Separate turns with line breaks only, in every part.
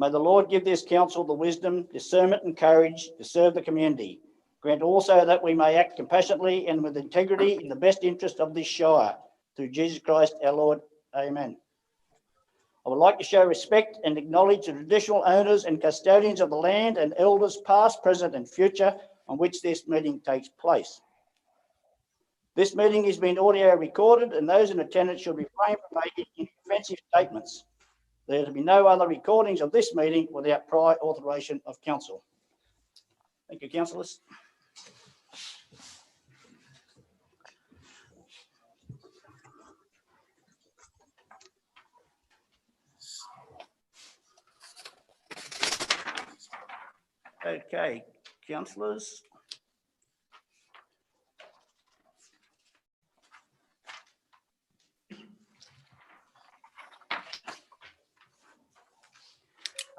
May the Lord give this council the wisdom, discernment and courage to serve the community. Grant also that we may act compassionately and with integrity in the best interest of this Shire. Through Jesus Christ our Lord. Amen. I would like to show respect and acknowledge the traditional owners and custodians of the land and elders past, present and future on which this meeting takes place. This meeting is being audio recorded and those in attendance should refrain from making offensive statements. There to be no other recordings of this meeting without prior authorization of council. Thank you, councillors. Okay, councillors.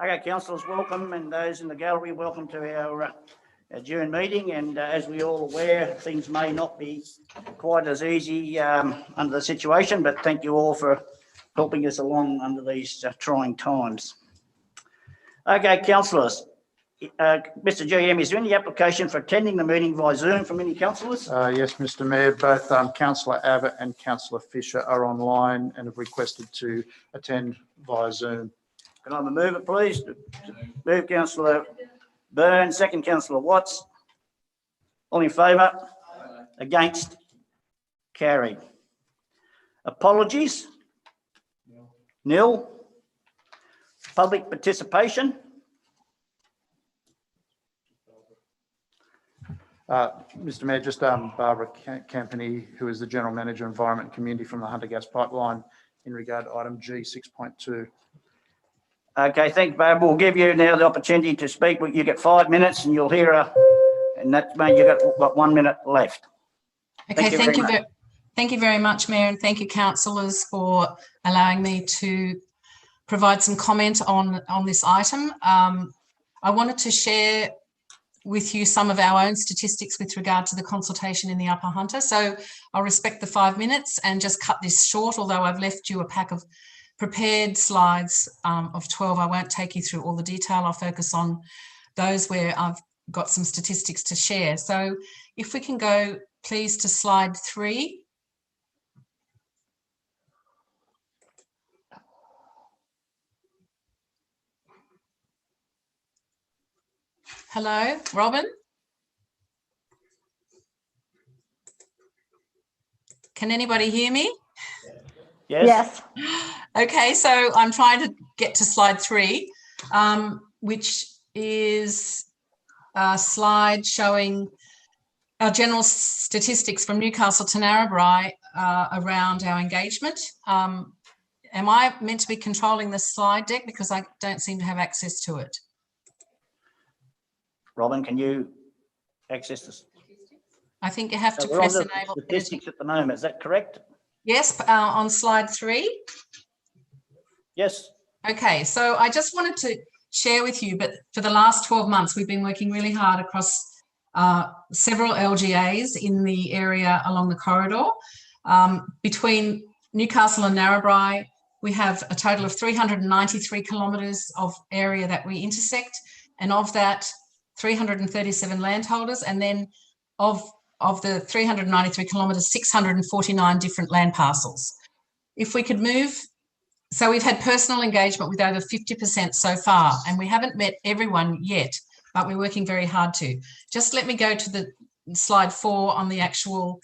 Okay, councillors, welcome, and those in the gallery, welcome to our June meeting. And as we all aware, things may not be quite as easy under the situation, but thank you all for helping us along under these trying times. Okay, councillors. Mr. GM, is there any application for attending the meeting via Zoom from any councillors?
Yes, Mr. Mayor, both Councillor Abbott and Councillor Fisher are online and have requested to attend via Zoom.
Can I move it, please? Move Councillor Byrne, second Councillor Watts. All in favour? Against? Carried. Apologies? Nil. Public participation?
Mr. Mayor, just Barbara Campany, who is the General Manager, Environment and Community from the Hunter Gas Pipeline, in regard to item G 6.2.
Okay, thanks, Barbara. We'll give you now the opportunity to speak. You get 5 minutes and you'll hear and that means you've got 1 minute left.
Okay, thank you very much, Mayor, and thank you, councillors, for allowing me to provide some comment on this item. I wanted to share with you some of our own statistics with regard to the consultation in the Upper Hunter. So I'll respect the 5 minutes and just cut this short, although I've left you a pack of prepared slides of 12. I won't take you through all the detail. I'll focus on those where I've got some statistics to share. So if we can go, please, to slide 3. Hello, Robin? Can anybody hear me?
Yes.
Okay, so I'm trying to get to slide 3, which is a slide showing our general statistics from Newcastle to Narrabri around our engagement. Am I meant to be controlling this slide deck because I don't seem to have access to it?
Robin, can you access this?
I think you have to press enable.
Statistics at the moment, is that correct?
Yes, on slide 3.
Yes.
Okay, so I just wanted to share with you, but for the last 12 months, we've been working really hard across several LGAs in the area along the corridor. Between Newcastle and Narrabri, we have a total of 393 kilometres of area that we intersect, and of that, 337 landholders, and then of the 393 kilometres, 649 different land parcels. If we could move, so we've had personal engagement with over 50% so far, and we haven't met everyone yet, but we're working very hard to. Just let me go to the slide 4 on the actual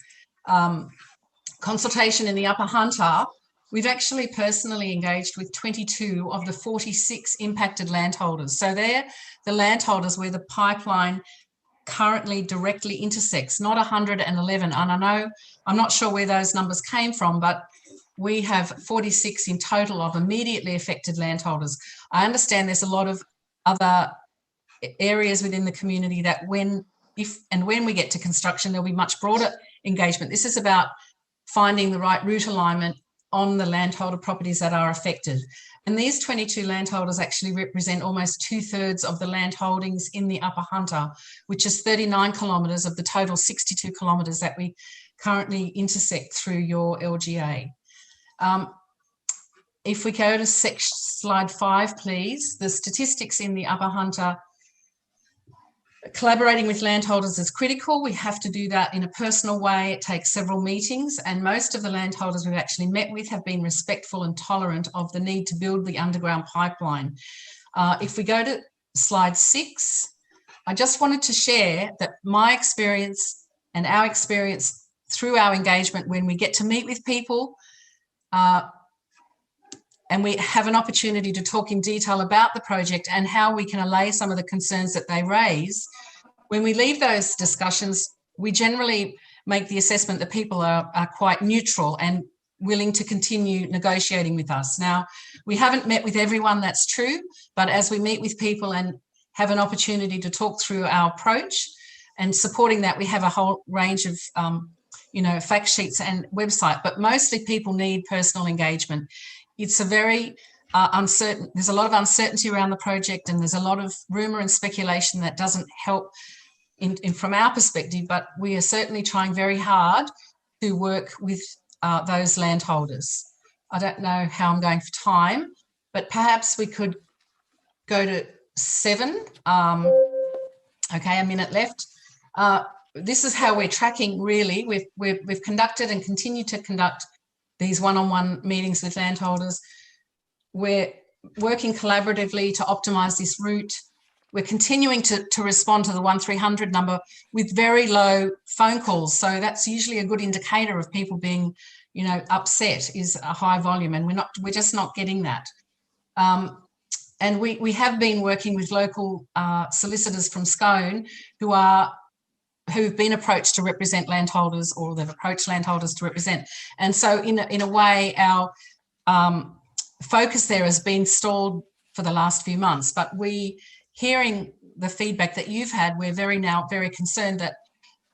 consultation in the Upper Hunter. We've actually personally engaged with 22 of the 46 impacted landholders. So they're the landholders where the pipeline currently directly intersects, not 111. And I know, I'm not sure where those numbers came from, but we have 46 in total of immediately affected landholders. I understand there's a lot of other areas within the community that when we get to construction, there'll be much broader engagement. This is about finding the right route alignment on the landholder properties that are affected. And these 22 landholders actually represent almost 2/3 of the land holdings in the Upper Hunter, which is 39 kilometres of the total 62 kilometres that we currently intersect through your LGA. if we go to slide 5, please, the statistics in the Upper Hunter. Collaborating with landholders is critical. We have to do that in a personal way. It takes several meetings, and most of the landholders we've actually met with have been respectful and tolerant of the need to build the underground pipeline. If we go to slide 6, I just wanted to share that my experience and our experience through our engagement when we get to meet with people and we have an opportunity to talk in detail about the project and how we can allay some of the concerns that they raise. When we leave those discussions, we generally make the assessment that people are quite neutral and willing to continue negotiating with us. Now, we haven't met with everyone, that's true, but as we meet with people and have an opportunity to talk through our approach and supporting that, we have a whole range of fact sheets and website, but mostly people need personal engagement. It's a very uncertain, there's a lot of uncertainty around the project, and there's a lot of rumour and speculation that doesn't help from our perspective, but we are certainly trying very hard to work with those landholders. I don't know how I'm going for time, but perhaps we could go to 7. Okay, a minute left. This is how we're tracking, really. We've conducted and continue to conduct these one-on-one meetings with landholders. We're working collaboratively to optimise this route. We're continuing to respond to the 1300 number with very low phone calls. So that's usually a good indicator of people being, upset, is a high volume, and we're just not getting that. And we have been working with local solicitors from Scone who've been approached to represent landholders, or they've approached landholders to represent. And so in a way, our focus there has been stalled for the last few months. But hearing the feedback that you've had, we're very concerned that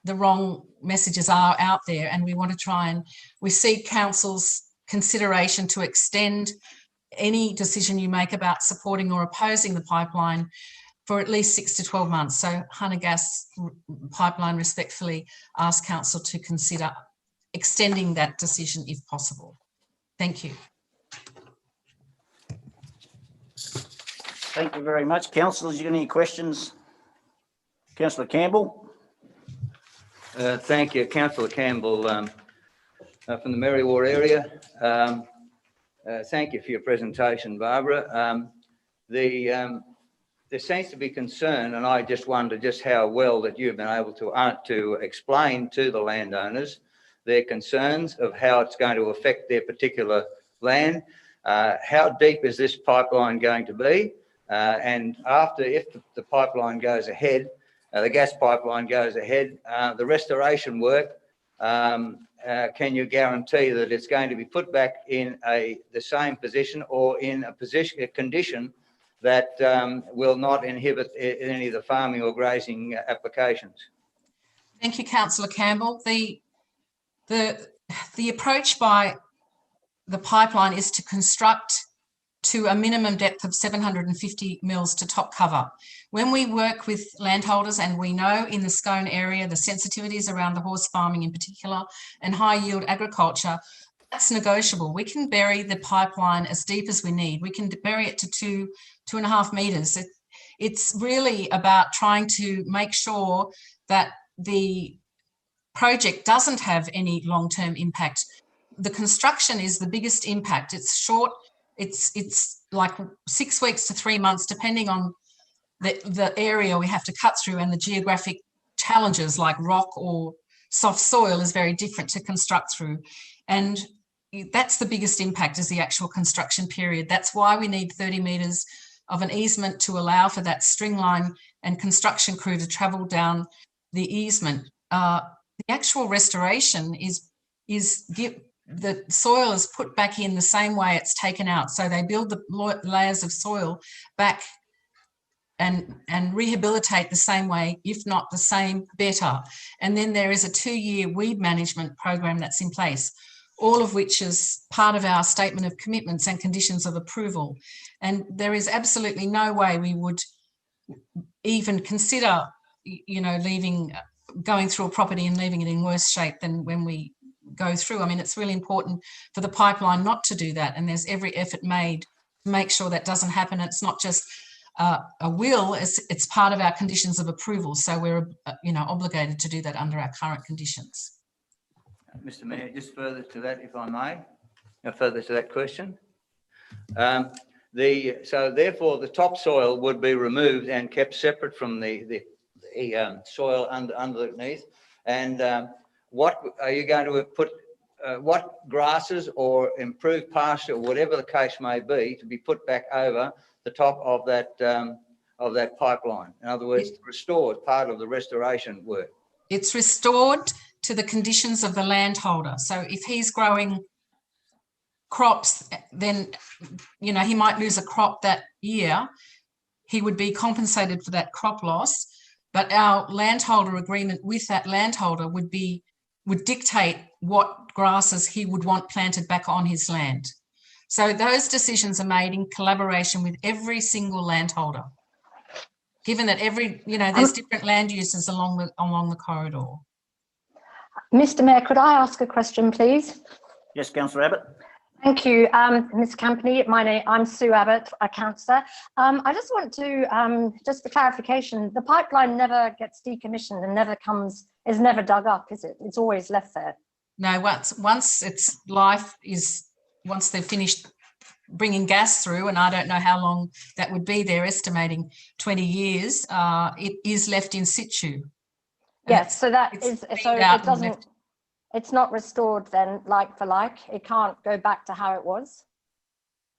the wrong messages are out there, and we want to try and we seek council's consideration to extend any decision you make about supporting or opposing the pipeline for at least 6 to 12 months. So Hunter Gas Pipeline respectfully ask council to consider extending that decision if possible. Thank you.
Thank you very much. Councillors, you got any questions? Councillor Campbell.
Thank you, Councillor Campbell from the Merriwar area. Thank you for your presentation, Barbara. There seems to be concern, and I just wonder just how well that you've been able to explain to the landowners their concerns of how it's going to affect their particular land. How deep is this pipeline going to be? And if the pipeline goes ahead, the gas pipeline goes ahead, the restoration work, can you guarantee that it's going to be put back in the same position, or in a condition that will not inhibit any of the farming or grazing applications?
Thank you, Councillor Campbell. The approach by the pipeline is to construct to a minimum depth of 750 mils to top cover. When we work with landholders, and we know in the Scone area the sensitivities around the horse farming in particular and high yield agriculture, that's negotiable. We can bury the pipeline as deep as we need. We can bury it to 2.5 metres. It's really about trying to make sure that the project doesn't have any long-term impact. The construction is the biggest impact. It's short. It's like 6 weeks to 3 months, depending on the area we have to cut through, and the geographic challenges like rock or soft soil is very different to construct through. And that's the biggest impact, is the actual construction period. That's why we need 30 metres of an easement to allow for that string line and construction crew to travel down the easement. The actual restoration is the soil is put back in the same way it's taken out. So they build the layers of soil back and rehabilitate the same way, if not the same, better. And then there is a 2-year weed management program that's in place, all of which is part of our statement of commitments and conditions of approval. And there is absolutely no way we would even consider, going through a property and leaving it in worse shape than when we go through. I mean, it's really important for the pipeline not to do that, and there's every effort made to make sure that doesn't happen. It's not just a will, it's part of our conditions of approval, so we're obligated to do that under our current conditions.
Mr. Mayor, just further to that, if I may, further to that question. So therefore the topsoil would be removed and kept separate from the soil underneath. And what are you going to put? What grasses or improved pasture, or whatever the case may be, to be put back over the top of that pipeline? In other words, restored, part of the restoration work.
It's restored to the conditions of the landholder. So if he's growing crops, then he might lose a crop that year. He would be compensated for that crop loss, but our landholder agreement with that landholder would dictate what grasses he would want planted back on his land. So those decisions are made in collaboration with every single landholder, given that there's different land uses along the corridor.
Mr. Mayor, could I ask a question, please?
Yes, Councillor Abbott.
Thank you, Ms. Campany. I'm Sue Abbott, a councillor. I just want to, just for clarification, the pipeline never gets decommissioned and is never dug up, is it? It's always left there.
No, once they've finished bringing gas through, and I don't know how long that would be, they're estimating 20 years, it is left in situ.
Yes, so it's not restored then like for like. It can't go back to how it was.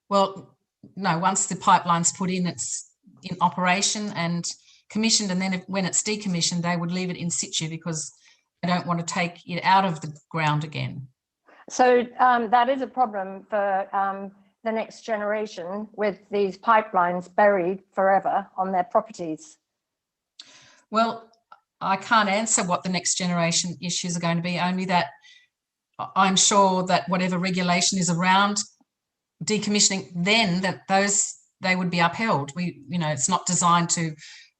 Well, no, once the pipeline's put in, it's in operation and commissioned, and then when it's decommissioned, they would leave it in situ because they don't want to take it out of the ground again.
So that is a problem for the next generation, with these pipelines buried forever on their properties.
Well, I can't answer what the next generation issues are going to be, only that I'm sure that whatever regulation is around decommissioning, then they would be upheld. It's not designed to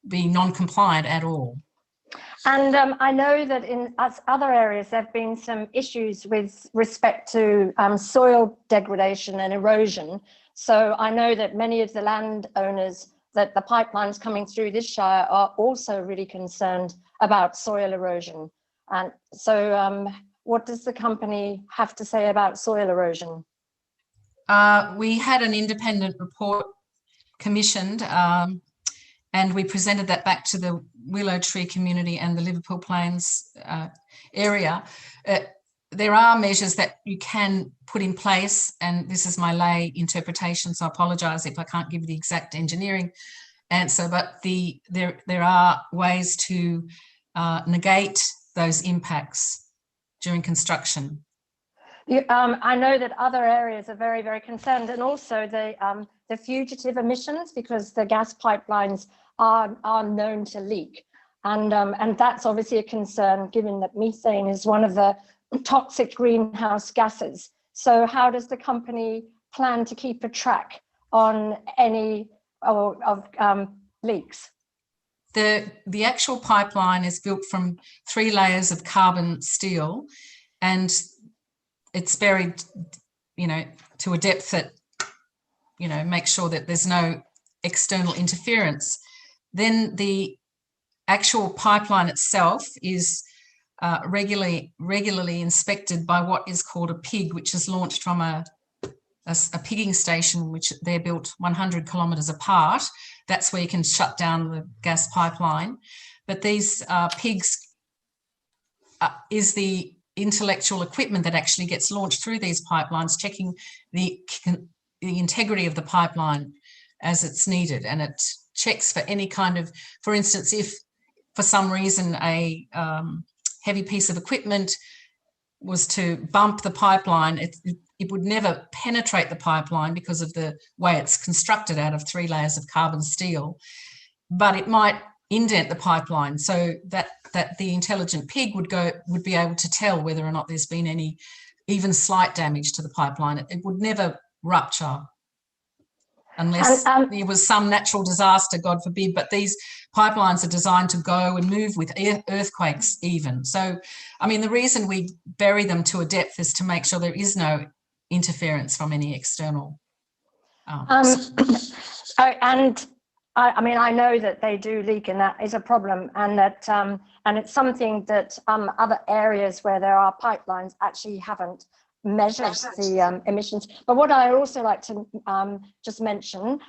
be non-compliant at all.
And I know that in other areas there have been some issues with respect to soil degradation and erosion. So I know that many of the landowners that the pipelines coming through this shire are also really concerned about soil erosion. And so what does the company have to say about soil erosion?
We had an independent report commissioned, and we presented that back to the Willow Tree community and the Liverpool Plains area. There are measures that you can put in place, and this is my lay interpretation, so I apologise if I can't give you the exact engineering answer, but there are ways to negate those impacts during construction.
I know that other areas are very, very concerned, and also the fugitive emissions, because the gas pipelines are known to leak, and that's obviously a concern, given that methane is one of the toxic greenhouse gases. So how does the company plan to keep a track on any of leaks?
The actual pipeline is built from 3 layers of carbon steel, and it's buried, to a depth that, makes sure that there's no external interference. Then the actual pipeline itself is regularly inspected by what is called a pig, which is launched from a pigging station, which they're built 100 kilometres apart. That's where you can shut down the gas pipeline. But these pigs is the intellectual equipment that actually gets launched through these pipelines, checking the integrity of the pipeline as it's needed. And it checks for any kind of, for instance, if for some reason a heavy piece of equipment was to bump the pipeline, it would never penetrate the pipeline because of the way it's constructed out of 3 layers of carbon steel, but it might indent the pipeline, so that the intelligent pig would be able to tell whether or not there's been any even slight damage to the pipeline. It would never rupture. unless there was some natural disaster, God forbid. But these pipelines are designed to go and move with earthquakes even. So, I mean, the reason we bury them to a depth is to make sure there is no interference from any external.
I mean, I know that they do leak, and that is a problem, and that and it's something that other areas where there are pipelines actually haven't measured the emissions. But what I also like to just mention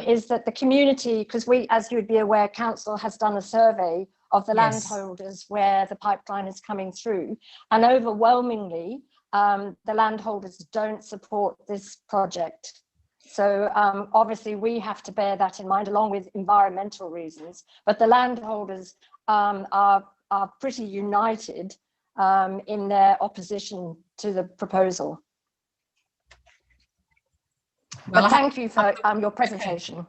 is that the community, because we, as you would be aware, council has done a survey of the landholders where the pipeline is coming through, and overwhelmingly the landholders don't support this project. So obviously we have to bear that in mind, along with environmental reasons, but the landholders are pretty united in their opposition to the proposal. Well, but thank you for your presentation.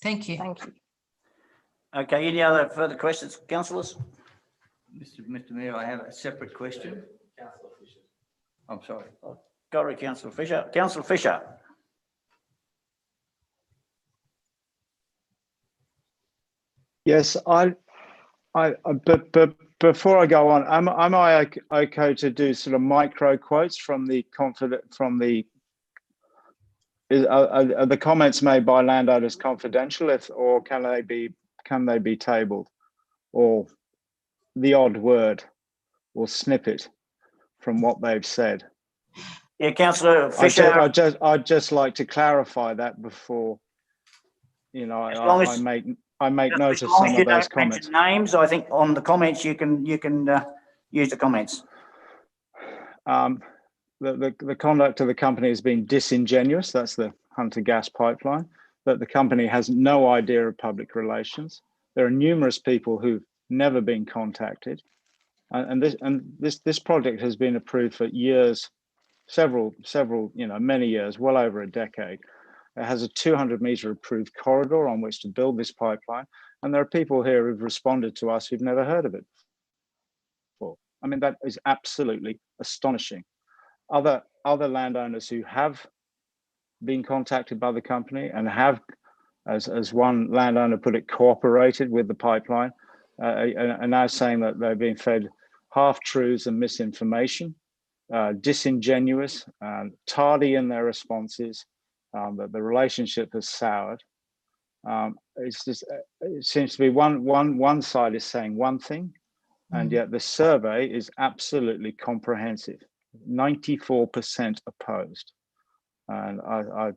Thank you.
Thank you.
Okay, any other further questions, councillors?
Mr. Mayor, I have a separate question. Councillor Fisher. I'm sorry.
Go to Councillor Fisher. Councillor Fisher.
Yes, but before I go on, am I okay to do sort of micro quotes from the are the comments made by landowners confidential, or can they be tabled, or the odd word or snippet from what they've said?
Yeah, Councillor Fisher.
I'd just like to clarify that before, you know, I make note of some of those comments.
Names, I think on the comments you can use the comments.
The conduct of the company has been disingenuous. That's the Hunter gas pipeline. That the company has no idea of public relations. There are numerous people who've never been contacted, and this project has been approved for years, several, you know, many years, well over a decade. It has a 200-metre approved corridor on which to build this pipeline, and there are people here who've responded to us who've never heard of it before. I mean, that is absolutely astonishing. Other landowners who have been contacted by the company and have, as one landowner put it, cooperated with the pipeline, are now saying that they're being fed half-truths and misinformation, disingenuous, tardy in their responses. That the relationship has soured. It's just, it seems to be one side is saying one thing, and yet the survey is absolutely comprehensive. 94% opposed, and I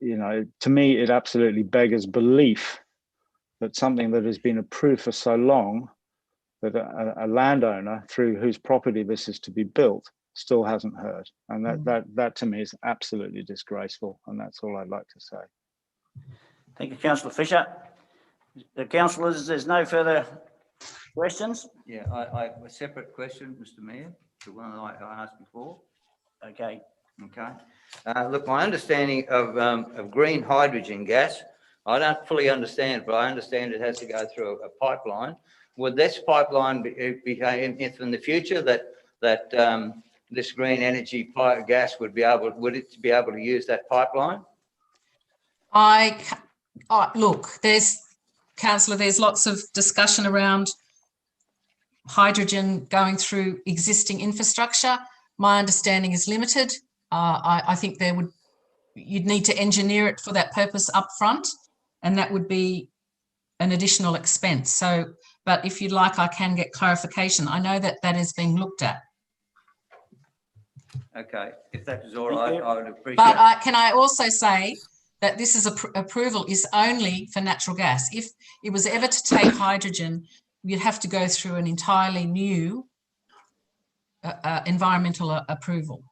you know, to me it absolutely beggars belief that something that has been approved for so long, that a landowner through whose property this is to be built still hasn't heard, and that to me is absolutely disgraceful, and that's all I'd like to say.
Thank you, Councillor Fisher. The councillors, there's no further questions.
Yeah, I have a separate question, Mr. Mayor, the one I asked before.
Okay.
Look, my understanding of green hydrogen gas, I don't fully understand, but I understand it has to go through a pipeline. Would this pipeline be in the future that this green energy gas would it be able to use that pipeline?
Look, Councillor, there's lots of discussion around hydrogen going through existing infrastructure. My understanding is limited. I think you'd need to engineer it for that purpose up front, and that would be an additional expense. So, but if you'd like, I can get clarification. I know that is being looked at.
Okay, if that is all right, I would appreciate.
But can I also say that this is approval is only for natural gas. If it was ever to take hydrogen, you'd have to go through an entirely new environmental approval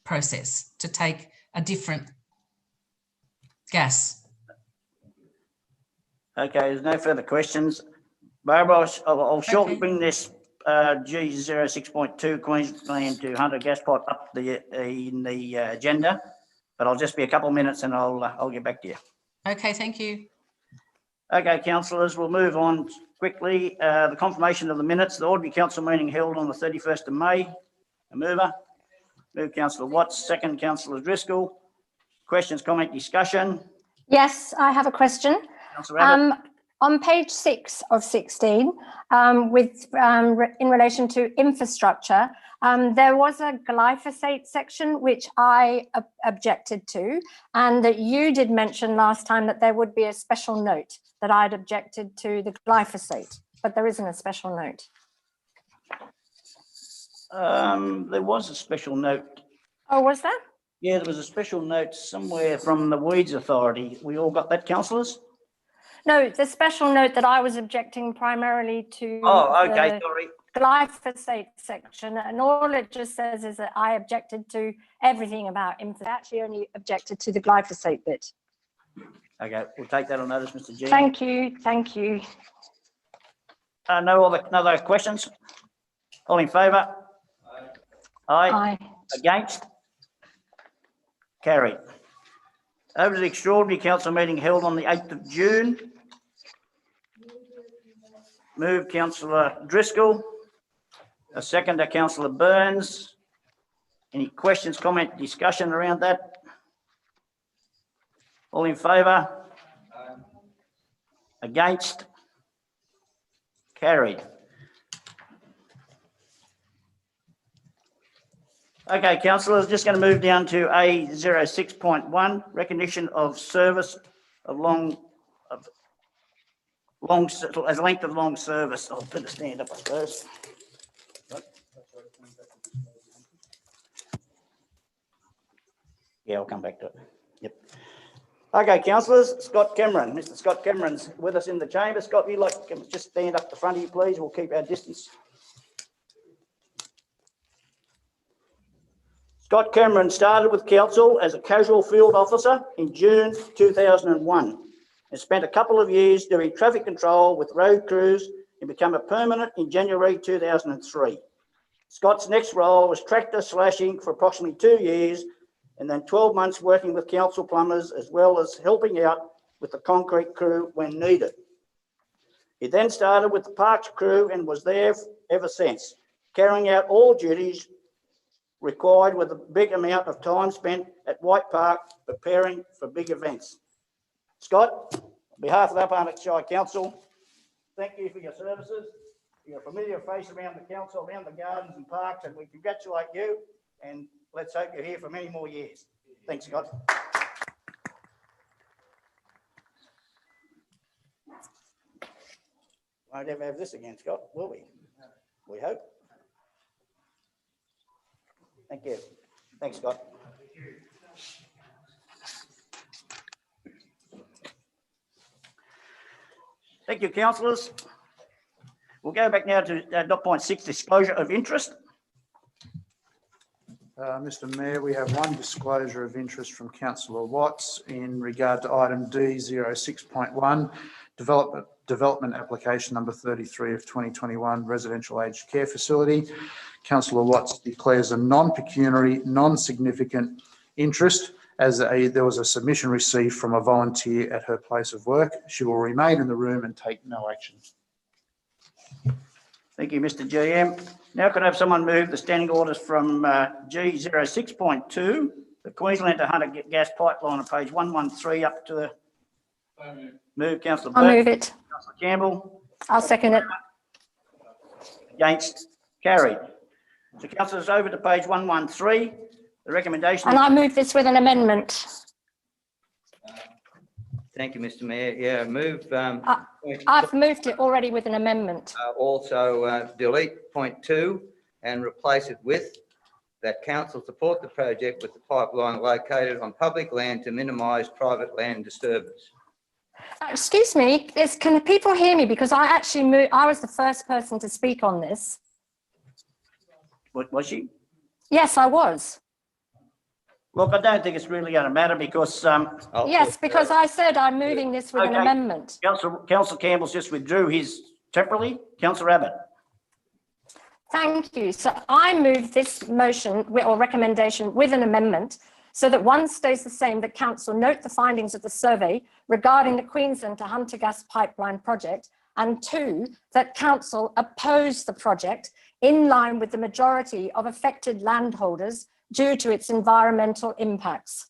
process to take a different gas.
Okay, there's no further questions. Barbara, I'll shortly bring this G06.2 Queensland to Hunter gas pipe up in the agenda, but I'll just be a couple of minutes and I'll get back to you.
Okay, thank you.
Okay, councillors, we'll move on quickly. The confirmation of the minutes. The Audrey Council meeting held on the 31st of May. A mover. Move Councillor Watts, second Councillor Driscoll. Questions, comment, discussion?
Yes, I have a question.
Councillor Abbott?
On page 6 of 16, in relation to infrastructure, there was a glyphosate section which I objected to, and that you did mention last time that there would be a special note that I'd objected to the glyphosate, but there isn't a special note.
There was a special note.
Oh, was there?
Yeah, there was a special note somewhere from the Weeds Authority. We all got that, councillors?
No, the special note that I was objecting primarily to
Oh, okay,
the
sorry.
glyphosate section, and all it just says is that I objected to everything about info. I actually only objected to the glyphosate bit.
Okay, we'll take that on notice, Mr. G.
Thank you, thank you.
No other questions? All in favour? Aye.
Aye.
Against? Carried. Over to the extraordinary council meeting held on the 8th of June. Move Councillor Driscoll. A seconder, Councillor Burns. Any questions, comment, discussion around that? All in favour? Against? Carried. Okay, councillors, just going to move down to A06.1, recognition of service of as length of long service. I'll better stand up, I suppose. Yeah, I'll come back to it. Yep. Okay, councillors, Scott Cameron. Mr. Scott Cameron's with us in the chamber. Scott, you like to just stand up the front of you, please. We'll keep our distance. Scott Cameron started with council as a casual field officer in June 2001 and spent a couple of years doing traffic control with road crews and became a permanent in January 2003. Scott's next role was tractor slashing for approximately 2 years and then 12 months working with council plumbers as well as helping out with the concrete crew when needed. He then started with the parks crew and was there ever since, carrying out all duties required with a big amount of time spent at White Park preparing for big events. Scott, on behalf of the Upper Hunter Shire Council, thank you for your services. You're a familiar face around the council, around the gardens and parks, and we congratulate you and let's hope you're here for many more years. Thanks, Scott. Won't ever have this again, Scott, will we? We hope. Thank you. Thanks, Scott. Thank you, councillors. We'll go back now to dot point 6, disclosure of interest.
Mr. Mayor, we have one disclosure of interest from Councillor Watts in regard to item D06.1, development application number 33 of 2021 residential aged care facility. Councillor Watts declares a non-pecuniary, non-significant interest as there was a submission received from a volunteer at her place of work. She will remain in the room and take no action.
Thank you, Mr. GM. Now could I have someone move the standing orders from G06.2, the Queensland to Hunter gas pipeline on page 113 up to the... Move, Councillor Burke.
I'll move it.
Councillor Campbell.
I'll second it.
Against? Carried. So councillors, over to page 113, the recommendation...
And I move this with an amendment.
Thank you, Mr. Mayor. Yeah, move.
I've moved it already with an amendment.
Also delete point 2 and replace it with that council support the project with the pipeline located on public land to minimise private land disturbance.
Excuse me, can people hear me? Because I actually moved, I was the first person to speak on this.
What was she?
Yes, I was.
Look, I don't think it's really going to matter because...
Yes, because I said I'm moving this with an amendment.
Councillor Campbell's just withdrew his temporarily. Councillor Abbott.
Thank you. So I move this motion or recommendation with an amendment so that one stays the same, that council note the findings of the survey regarding the Queensland to Hunter gas pipeline project, and 2, that council oppose the project in line with the majority of affected landholders due to its environmental impacts.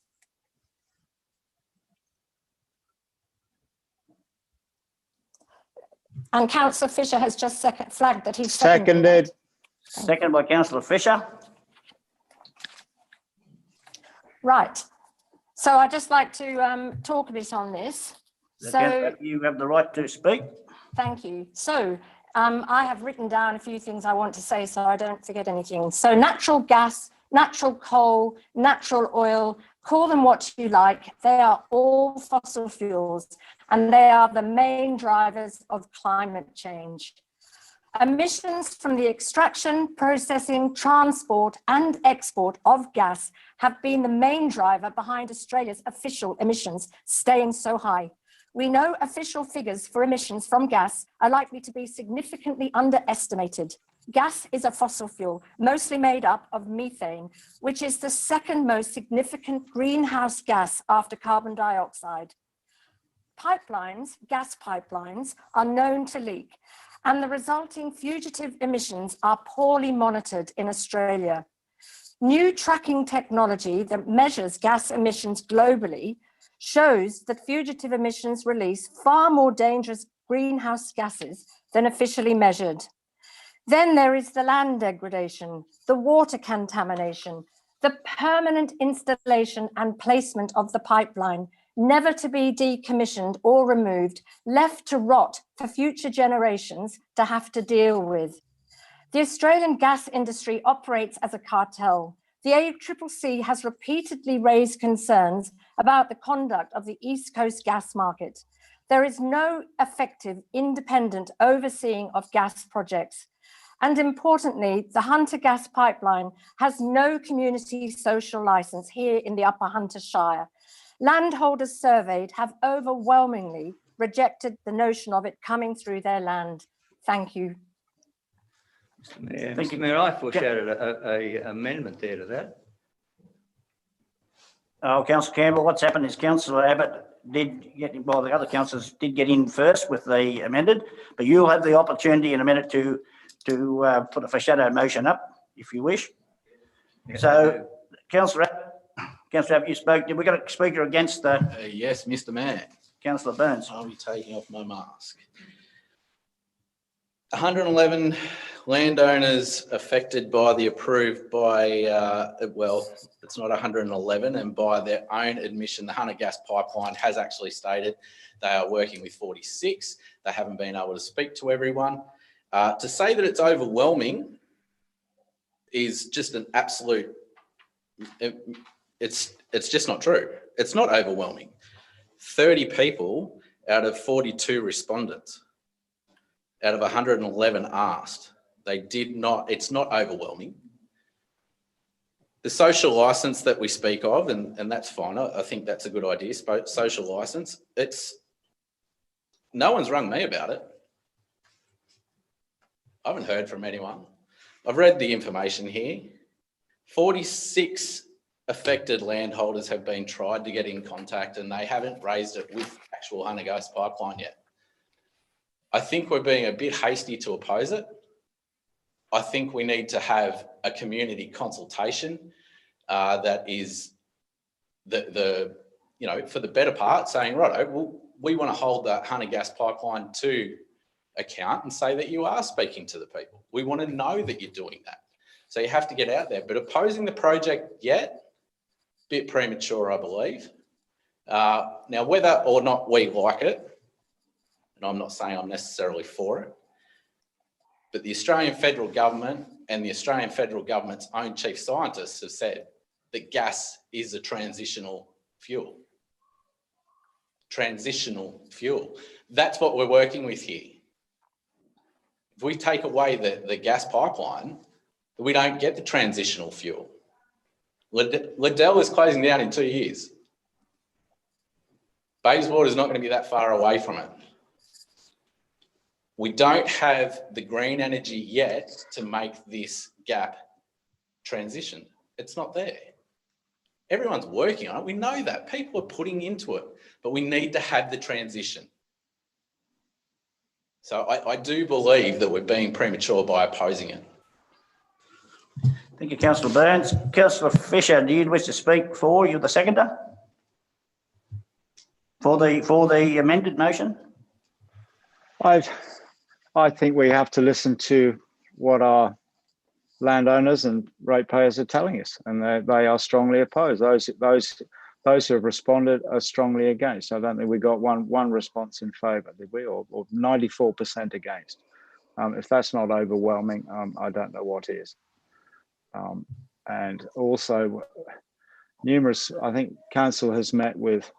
And Councillor Fisher has just flagged that he's
Seconded.
Second by Councillor Fisher.
Right. So I'd just like to talk a bit on this. So
You have the right to speak.
thank you. So I have written down a few things I want to say so I don't forget anything. So natural gas, natural coal, natural oil, call them what you like. They are all fossil fuels and they are the main drivers of climate change. Emissions from the extraction, processing, transport and export of gas have been the main driver behind Australia's official emissions staying so high. We know official figures for emissions from gas are likely to be significantly underestimated. Gas is a fossil fuel, mostly made up of methane, which is the second most significant greenhouse gas after carbon dioxide. Pipelines, gas pipelines, are known to leak, and the resulting fugitive emissions are poorly monitored in Australia. New tracking technology that measures gas emissions globally shows that fugitive emissions release far more dangerous greenhouse gases than officially measured. Then there is the land degradation, the water contamination, the permanent installation and placement of the pipeline, never to be decommissioned or removed, left to rot for future generations to have to deal with. The Australian gas industry operates as a cartel. The ACCC has repeatedly raised concerns about the conduct of the East Coast gas market. There is no effective independent overseeing of gas projects. And importantly, the Hunter Gas Pipeline has no community social licence here in the Upper Hunter Shire. Landholders surveyed have overwhelmingly rejected the notion of it coming through their land. Thank you.
Mr. Mayor, I foreshadowed a amendment there to that.
Oh, Councillor Campbell, what's happened is Councillor Abbott did get, well, the other councillors did get in first with the amended, but you'll have the opportunity in a minute to put a foreshadow motion up if you wish. So, Councillor Abbott, you spoke. Did we got a speaker against the?
Yes, Mr. Mayor.
Councillor Burns.
I'll be taking off my mask. 111 landowners affected by the approved by, well, it's not 111, and by their own admission, the Hunter Gas Pipeline has actually stated they are working with 46. They haven't been able to speak to everyone. To say that it's overwhelming is just an absolute, it's just not true. It's not overwhelming. 30 people out of 42 respondents, out of 111 asked, they did not, it's not overwhelming. The social license that we speak of, and that's fine, I think that's a good idea, social license, no one's rung me about it. I haven't heard from anyone. I've read the information here. 46 affected landholders have been tried to get in contact and they haven't raised it with actual Hunter Gas Pipeline yet. I think we're being a bit hasty to oppose it. I think we need to have a community consultation that is you know, for the better part, saying, right, well, we want to hold the Hunter Gas Pipeline to account and say that you are speaking to the people. We want to know that you're doing that. So you have to get out there. But opposing the project yet, a bit premature, I believe. Now, whether or not we like it, and I'm not saying I'm necessarily for it, but the Australian federal government and the Australian federal government's own chief scientists have said that gas is a transitional fuel. Transitional fuel. That's what we're working with here. If we take away the gas pipeline, we don't get the transitional fuel. Liddell is closing down in 2 years. Bayswater is not going to be that far away from it. We don't have the green energy yet to make this gap transition. It's not there. Everyone's working on it. We know that. People are putting into it, but we need to have the transition. So I do believe that we're being premature by opposing it.
Thank you, Councillor Burns. Councillor Fisher, do you wish to speak for? You're the seconder? For the amended motion?
I've I think we have to listen to what our landowners and ratepayers are telling us, and they are strongly opposed. Those who have responded are strongly against. I don't think we got one response in favour, did we? Or 94% against. If that's not overwhelming, I don't know what is. And also, I think council has met with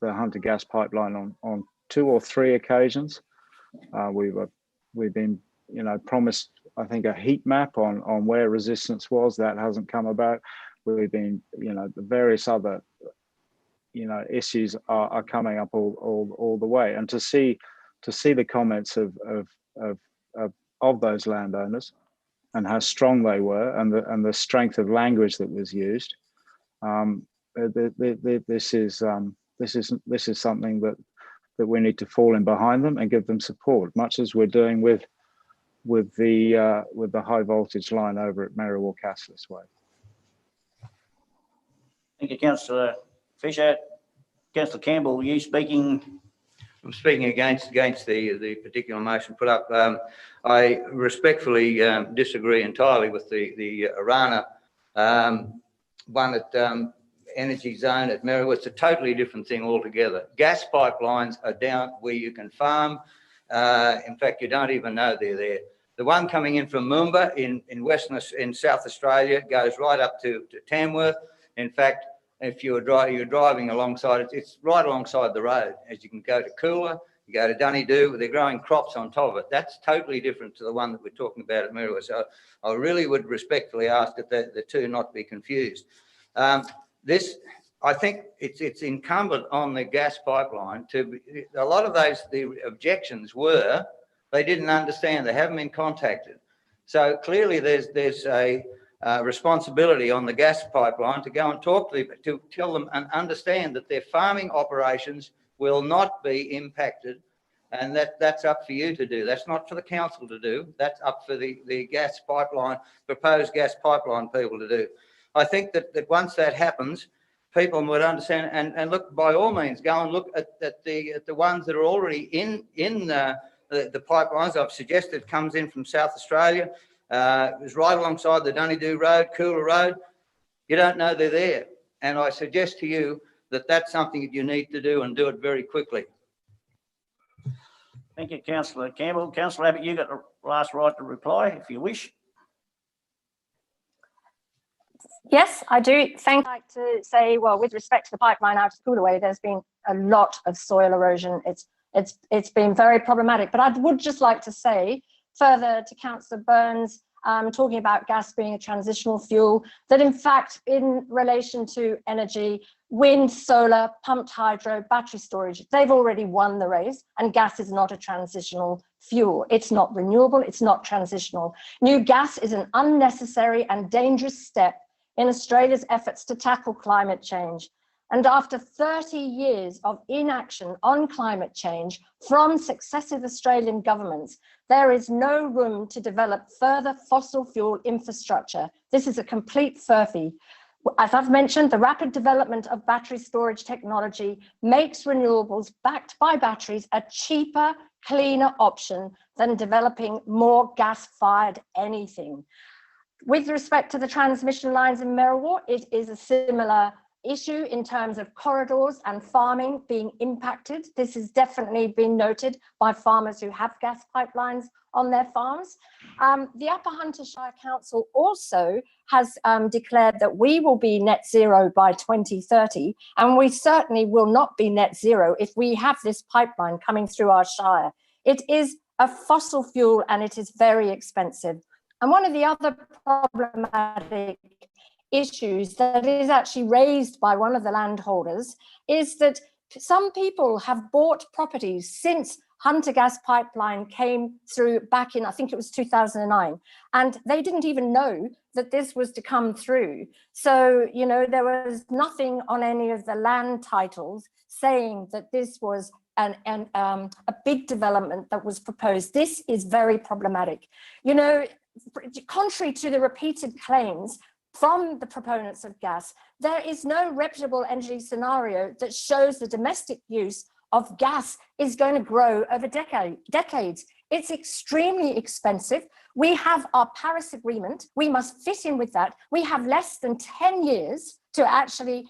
the Hunter Gas Pipeline on 2 or 3 occasions. We've been, promised, I think, a heat map on where resistance was. That hasn't come about. We've been, the various other, issues are coming up all the way. And to see the comments of those landowners and how strong they were, and the strength of language that was used, this is something that we need to fall in behind them and give them support, much as we're doing with the high voltage line over at Merriwell Castless Way.
Thank you, Councillor Fisher. Councillor Campbell, were you speaking?
I'm speaking against the particular motion put up. I respectfully disagree entirely with the Arana one at Energy Zone at Merriwell. It's a totally different thing altogether. Gas pipelines are down where you can farm. In fact, you don't even know they're there. The one coming in from Moomba in South Australia goes right up to Tamworth. In fact, if you're driving alongside it, it's right alongside the road. As you can go to Coolah, you go to Dunedoo, they're growing crops on top of it. That's totally different to the one that we're talking about at Merriwell. So I really would respectfully ask that the two not be confused. I think it's incumbent on the gas pipeline a lot of the objections were they didn't understand, they haven't been contacted. So clearly there's a responsibility on the gas pipeline to go and talk to tell them and understand that their farming operations will not be impacted, and that's up for you to do. That's not for the council to do. That's up for the gas pipeline, proposed gas pipeline people to do. I think that once that happens, people would understand and look, by all means, go and look at the ones that are already in the pipelines. I've suggested comes in from South Australia. It was right alongside the Dunedoo Road, Coolah Road. You don't know they're there. And I suggest to you that that's something that you need to do and do it very quickly.
Thank you, Councillor Campbell. Councillor Abbott, you got the last right to reply if you wish.
Yes, I do. I'd like to say, well, with respect to the pipeline out of Coolaway, there's been a lot of soil erosion. It's been very problematic. But I would just like to say, further to Councillor Burns, talking about gas being a transitional fuel, that in fact, in relation to energy, wind, solar, pumped hydro, battery storage, they've already won the race, and gas is not a transitional fuel. It's not renewable, it's not transitional. New gas is an unnecessary and dangerous step in Australia's efforts to tackle climate change. And after 30 years of inaction on climate change from successive Australian governments, there is no room to develop further fossil fuel infrastructure. This is a complete furphy. As I've mentioned, the rapid development of battery storage technology makes renewables backed by batteries a cheaper, cleaner option than developing more gas-fired anything. With respect to the transmission lines in Merriwell, it is a similar issue in terms of corridors and farming being impacted. This has definitely been noted by farmers who have gas pipelines on their farms. The Upper Hunter Shire Council also has declared that we will be net zero by 2030, and we certainly will not be net zero if we have this pipeline coming through our shire. It is a fossil fuel and it is very expensive. And one of the other problematic issues that is actually raised by one of the landholders is that some people have bought properties since Hunter Gas Pipeline came through back in, I think it was 2009, and they didn't even know that this was to come through. So, you know, there was nothing on any of the land titles saying that this was a big development that was proposed. This is very problematic. You know, contrary to the repeated claims from the proponents of gas, there is no reputable energy scenario that shows the domestic use of gas is going to grow over decades. It's extremely expensive. We have our Paris Agreement. We must fit in with that. We have less than 10 years to actually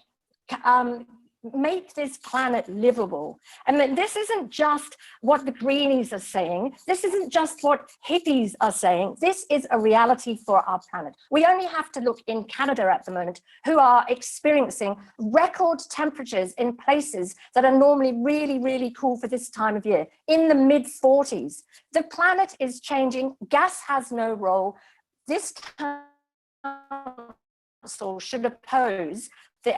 make this planet livable. And then this isn't just what the greenies are saying. This isn't just what hippies are saying. This is a reality for our planet. We only have to look in Canada at the moment, who are experiencing record temperatures in places that are normally really, really cool for this time of year, in the mid-40s. The planet is changing. Gas has no role. This council should oppose the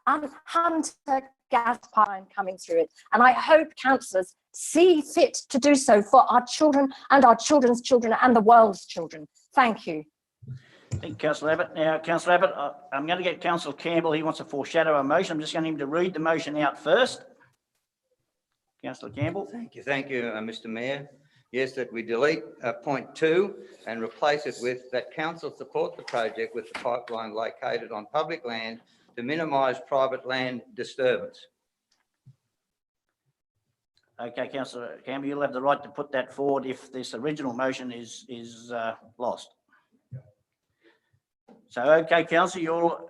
Hunter gas pipeline coming through it. And I hope councillors see fit to do so for our children and our children's children and the world's children. Thank you.
Thank you, Councillor Abbott. Now, Councillor Abbott, I'm going to get Councillor Campbell. He wants to foreshadow a motion. I'm just going to him to read the motion out first. Councillor Campbell.
Thank you, Mr. Mayor. Yes, that we delete point 2 and replace it with that council support the project with the pipeline located on public land to minimise private land disturbance.
Okay, Councillor Campbell, you'll have the right to put that forward if this original motion is lost. So, okay, Councillor,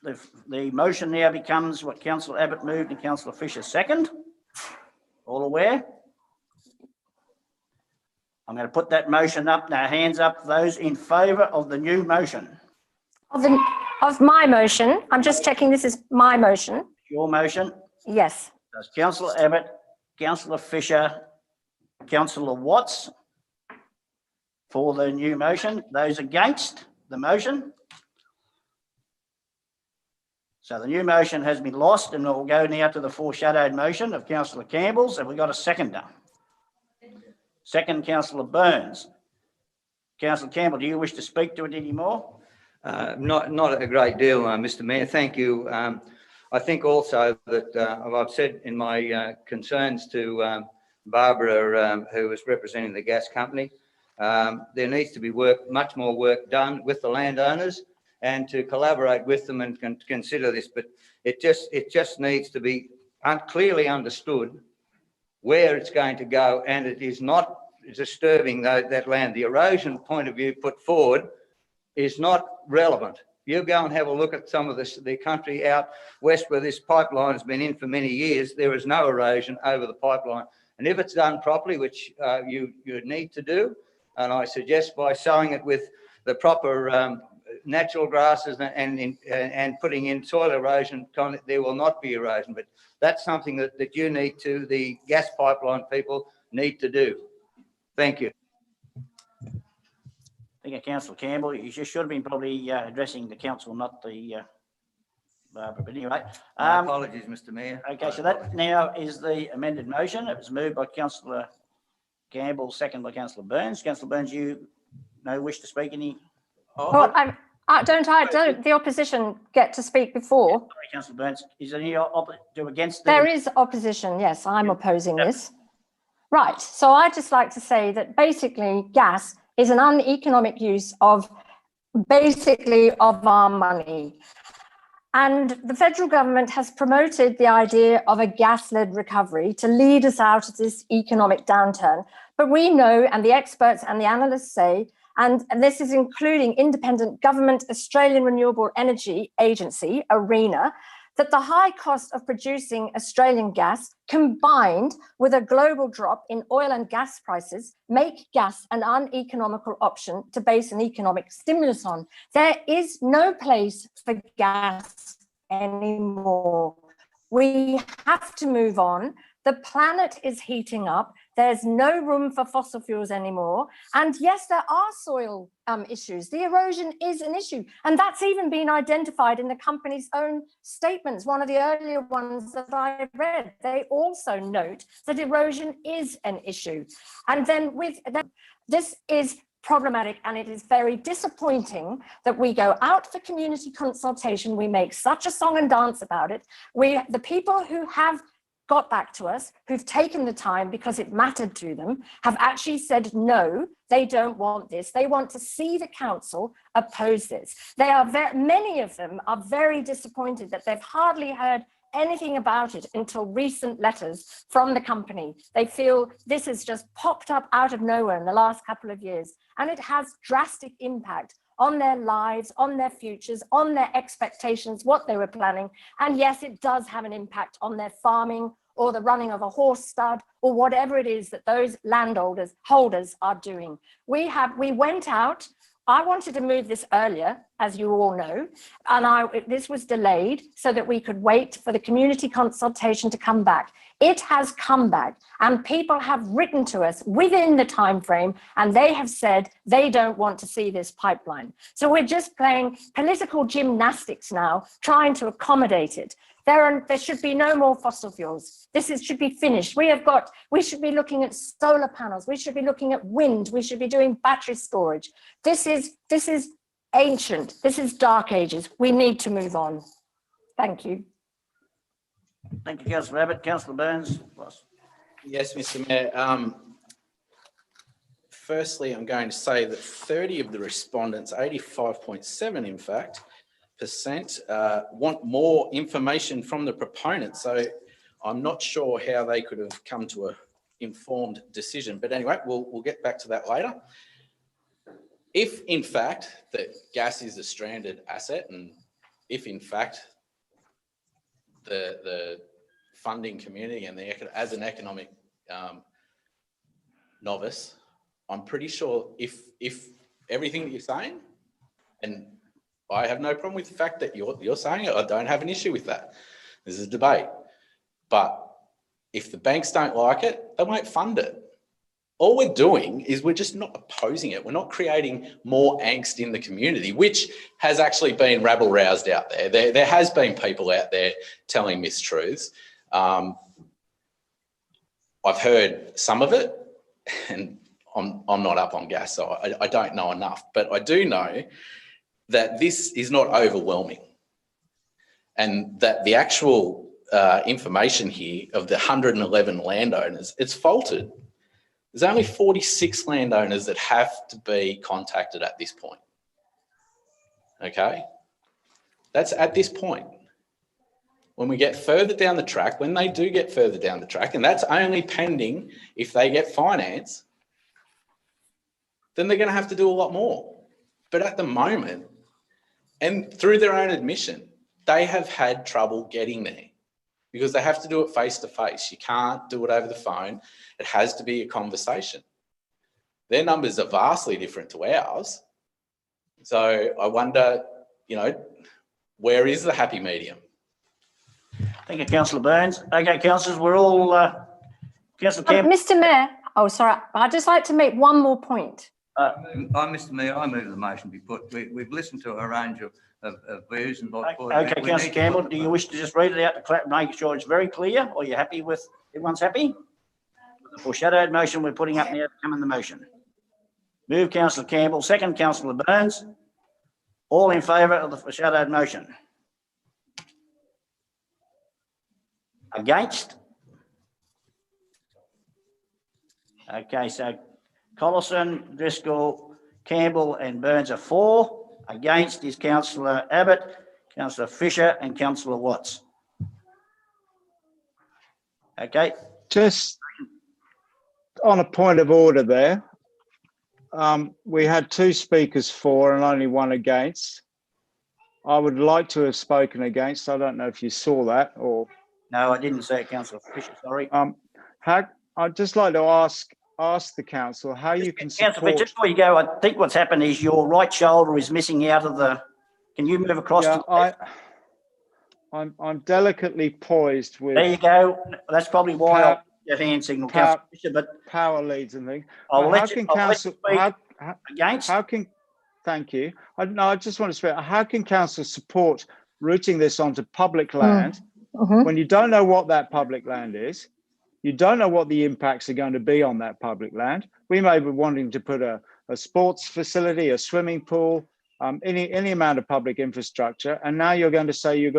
the motion now becomes what Councillor Abbott moved and Councillor Fisher second. All aware? I'm going to put that motion up now. Hands up, those in favour of the new motion.
Of my motion, I'm just checking this is my motion.
Your motion?
Yes.
Does Councillor Abbott, Councillor Fisher, Councillor Watts for the new motion? Those against the motion? So the new motion has been lost, and we'll go now to the foreshadowed motion of Councillor Campbell's. Have we got a seconder? Second, Councillor Burns. Councillor Campbell, do you wish to speak to it anymore?
Not a great deal, Mr. Mayor. Thank you. I think also that I've said in my concerns to Barbara, who was representing the gas company, there needs to be much more work done with the landowners and to collaborate with them and consider this. But it just needs to be clearly understood where it's going to go, and it is not disturbing that land. The erosion point of view put forward is not relevant. You go and have a look at some of the country out west where this pipeline has been in for many years. There is no erosion over the pipeline. And if it's done properly, which you need to do, and I suggest by sowing it with the proper natural grasses and putting in soil erosion, there will not be erosion. But that's something that you need to, the gas pipeline people need to do. Thank you.
Thank you, Councillor Campbell. You should have been probably addressing the council, not the Barbara. But anyway.
My apologies, Mr. Mayor.
Okay, so that now is the amended motion. It was moved by Councillor Campbell, second by Councillor Burns. Councillor Burns, you no wish to speak any?
Well, don't the opposition get to speak before?
Sorry, Councillor Burns. Is there any against?
There is opposition. Yes, I'm opposing this. Right. So I'd just like to say that basically gas is an uneconomic use of our money. And the federal government has promoted the idea of a gas-led recovery to lead us out of this economic downturn. But we know, and the experts and the analysts say, and this is including independent government Australian Renewable Energy Agency, ARENA, that the high cost of producing Australian gas combined with a global drop in oil and gas prices make gas an uneconomical option to base an economic stimulus on. There is no place for gas anymore. We have to move on. The planet is heating up. There's no room for fossil fuels anymore. And yes, there are soil issues. The erosion is an issue. And that's even been identified in the company's own statements. One of the earlier ones that I read, they also note that erosion is an issue. And then this is problematic, and it is very disappointing that we go out for community consultation. We make such a song and dance about it. The people who have got back to us, who've taken the time because it mattered to them, have actually said no, they don't want this. They want to see the council oppose this. Many of them are very disappointed that they've hardly heard anything about it until recent letters from the company. They feel this has just popped up out of nowhere in the last couple of years, and it has drastic impact on their lives, on their futures, on their expectations, what they were planning. And yes, it does have an impact on their farming or the running of a horse stud or whatever it is that those landholders are doing. We went out. I wanted to move this earlier, as you all know, and this was delayed so that we could wait for the community consultation to come back. It has come back, and people have written to us within the time frame, and they have said they don't want to see this pipeline. So we're just playing political gymnastics now, trying to accommodate it. There should be no more fossil fuels. Should be finished. We should be looking at solar panels. We should be looking at wind. We should be doing battery storage. This is ancient. This is dark ages. We need to move on. Thank you.
Thank you, Councillor Abbott. Councillor Burns.
Yes, Mr. Mayor. Firstly, I'm going to say that 30 of the respondents, 85.7 in fact, want more information from the proponent. So I'm not sure how they could have come to an informed decision. But anyway, we'll get back to that later. If in fact that gas is a stranded asset, and if in fact the funding community and as an economic novice, I'm pretty sure if everything that you're saying, and I have no problem with the fact that you're saying it, I don't have an issue with that. This is a debate. But if the banks don't like it, they won't fund it. All we're doing is we're just not opposing it. We're not creating more angst in the community, which has actually been rabble-roused out there. There has been people out there telling mistruths. I've heard some of it, and I'm not up on gas, so I don't know enough. But I do know that this is not overwhelming, and that the actual information here of the 111 landowners, it's faulted. There's only 46 landowners that have to be contacted at this point. Okay? That's at this point. When we get further down the track, when they do get further down the track, and that's only pending if they get finance, then they're going to have to do a lot more. But at the moment, and through their own admission, they have had trouble getting there because they have to do it face to face. You can't do it over the phone. It has to be a conversation. Their numbers are vastly different to ours. So I wonder, where is the happy medium?
Thank you, Councillor Burns. Okay, councillors, we're all... Councillor Campbell.
Mr. Mayor, sorry, I'd just like to make one more point.
Mr. Mayor, I move the motion be put. We've listened to a range of views and
Okay, Councillor Campbell, do you wish to just read it out to make sure it's very clear, or are you happy with, everyone's happy? The foreshadowed motion we're putting up now to come in the motion. Move Councillor Campbell, second Councillor Burns. All in favour of the foreshadowed motion? Against? Okay, so Collison, Driscoll, Campbell and Burns are for. Against is Councillor Abbott, Councillor Fisher and Councillor Watts. Okay.
Just on a point of order there, we had 2 speakers for and only 1 against. I would like to have spoken against. I don't know if you saw that or...
No, I didn't say it, Councillor Fisher, sorry.
I'd just like to ask the council how you can support...
Councillor Fisher, before you go, I think what's happened is your right shoulder is missing out of the... Can you move across?
Yeah, I'm delicately poised with...
There you go. That's probably why I'll your hand signal, Councillor Fisher, but...
Power leads and things.
Against?
How can... Thank you. I just want to speak. How can council support routing this onto public land when you don't know what that public land is? You don't know what the impacts are going to be on that public land. We may be wanting to put a sports facility, a swimming pool, any amount of public infrastructure. And now you're going to say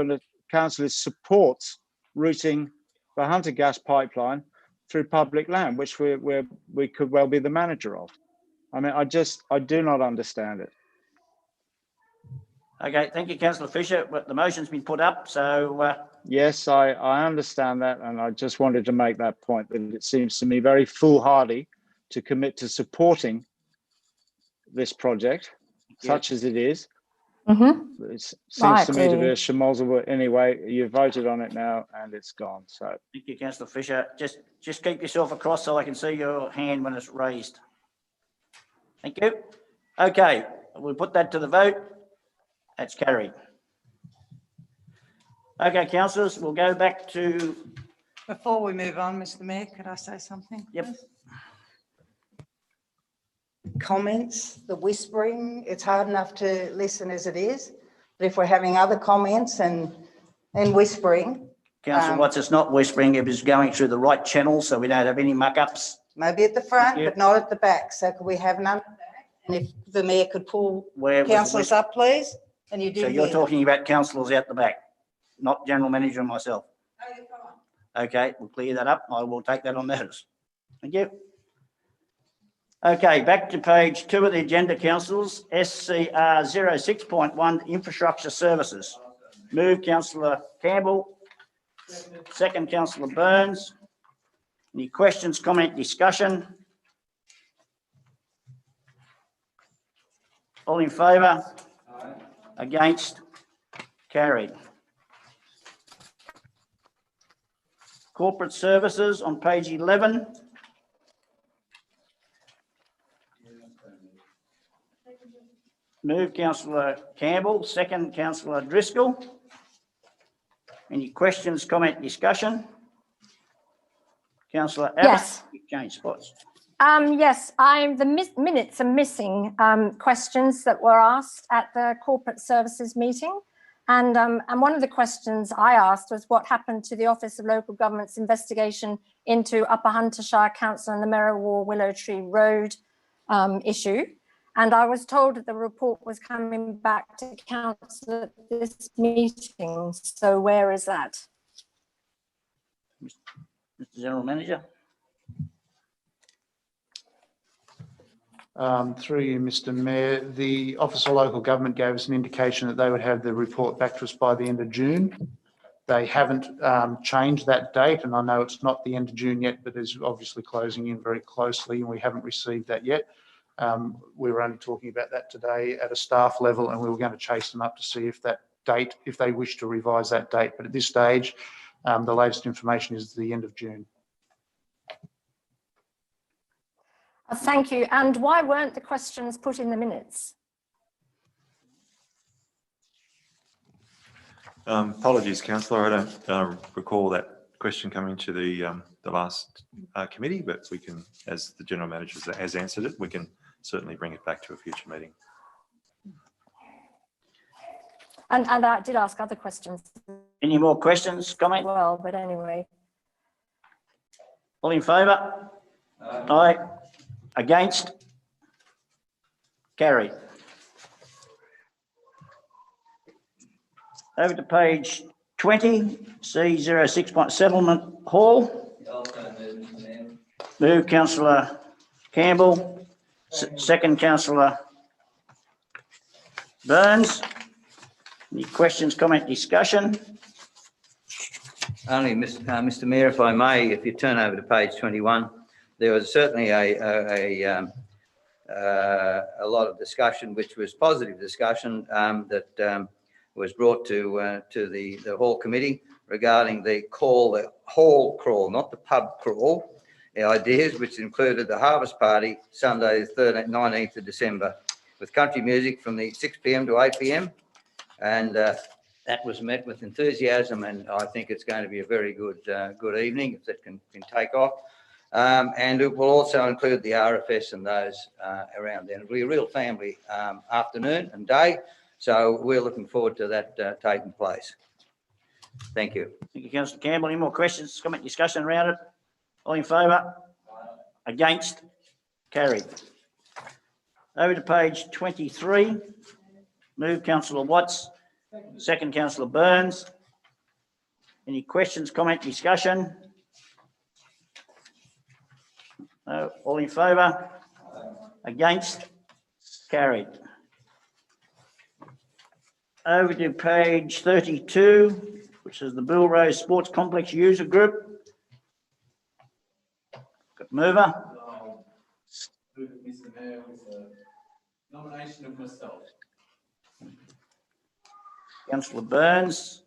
council supports routing the Hunter gas pipeline through public land, which we could well be the manager of. I mean, I do not understand it.
Okay, thank you, Councillor Fisher. The motion's been put up, so
Yes, I understand that, and I just wanted to make that point, that it seems to me very foolhardy to commit to supporting this project, such as it is. It seems to me to be a schmozzle, but anyway, you voted on it now and it's gone. So
Thank you, Councillor Fisher. Just keep yourself across so I can see your hand when it's raised. Thank you. Okay, we'll put that to the vote. That's carried. Okay, councillors, we'll go back to...
Before we move on, Mr. Mayor, could I say something?
Yep.
Comments, the whispering, it's hard enough to listen as it is. But if we're having other comments and whispering.
Councillor Watts, it's not whispering, it was going through the right channel, so we don't have any muck-ups.
Maybe at the front, but not at the back. So could we have none at the back? And if the mayor could pull councillors up, please? And you do.
So you're talking about councillors out the back, not General Manager and myself?
No, you're fine.
Okay, we'll clear that up. I will take that on notice. Thank you. Okay, back to page 2 of the agenda, councillors. SCR 06.1 Infrastructure Services. Move Councillor Campbell. Second, Councillor Burns. Any questions, comment, discussion? All in favour? Aye. Against? Carried. Corporate Services on page 11. Move Councillor Campbell, second Councillor Driscoll. Any questions, comment, discussion? Councillor Abbott?
Yes.
You've changed spots.
Yes, the minutes are missing questions that were asked at the corporate services meeting. And one of the questions I asked was what happened to the Office of Local Government's investigation into Upper Huntershire Council and the Merriwar Willow Tree Road issue. And I was told that the report was coming back to council at this meeting. So where is that?
Mr. General Manager.
Through you, Mr. Mayor, the Office of Local Government gave us an indication that they would have the report back to us by the end of June. They haven't changed that date, and I know it's not the end of June yet, but it's obviously closing in very closely, and we haven't received that yet. We were only talking about that today at a staff level, and we were going to chase them up to see if that date, if they wish to revise that date. But at this stage, the latest information is the end of June.
Thank you. And why weren't the questions put in the minutes?
Apologies, Councillor. I don't recall that question coming to the last committee, but we can, as the General Manager has answered it, we can certainly bring it back to a future meeting.
And I did ask other questions.
Any more questions, comment?
Well, but anyway.
All in favour? Aye. Against? Carried. Over to page 20, C06 Settlement Hall. Move Councillor Campbell, second Councillor Burns. Any questions, comment, discussion?
Only, Mr. Mayor, if I may, if you turn over to page 21, there was certainly a lot of discussion, which was positive discussion that was brought to the hall committee regarding the hall crawl, not the pub crawl. The ideas, which included the harvest party Sunday, the 19th of December, with country music from the 6 p.m. to 8 p.m. And that was met with enthusiasm, and I think it's going to be a very good evening if that can take off. And it will also include the RFS and those around there. It'll be a real family afternoon and day, so we're looking forward to that taking place. Thank you.
Thank you, Councillor Campbell. Any more questions, comment, discussion around it? All in favour? Against? Carried. Over to page 23. Move Councillor Watts, second Councillor Burns. Any questions, comment, discussion? No. All in favour? Against? Carried. Over to page 32. which is the Bill Rose Sports Complex User Group. Got mover.
Move it, Mr. Mayor, with a nomination of myself.
Councillor Burns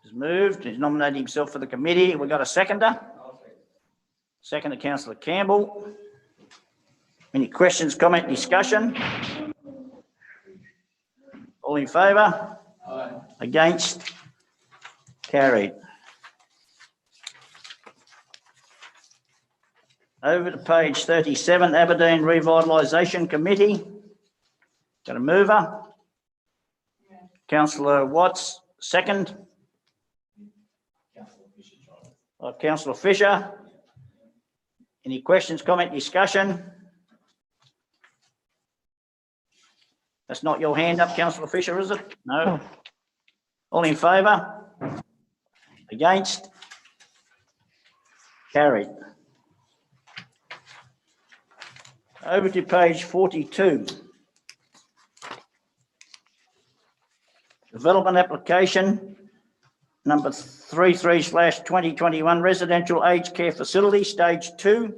has moved. He's nominated himself for the committee. We've got a seconder. Second to Councillor Campbell. Any questions, comment, discussion? All in favour?
Aye.
Against? Carried. Over to page 37, Aberdeen Revitalisation Committee. Got a mover? Councillor Watts, second. Councillor Fisher. Any questions, comment, discussion? That's not your hand up, Councillor Fisher, is it? No. All in favour? Against? Carried. Over to page 42. Development application number 33/2021 residential aged care facility, stage 2.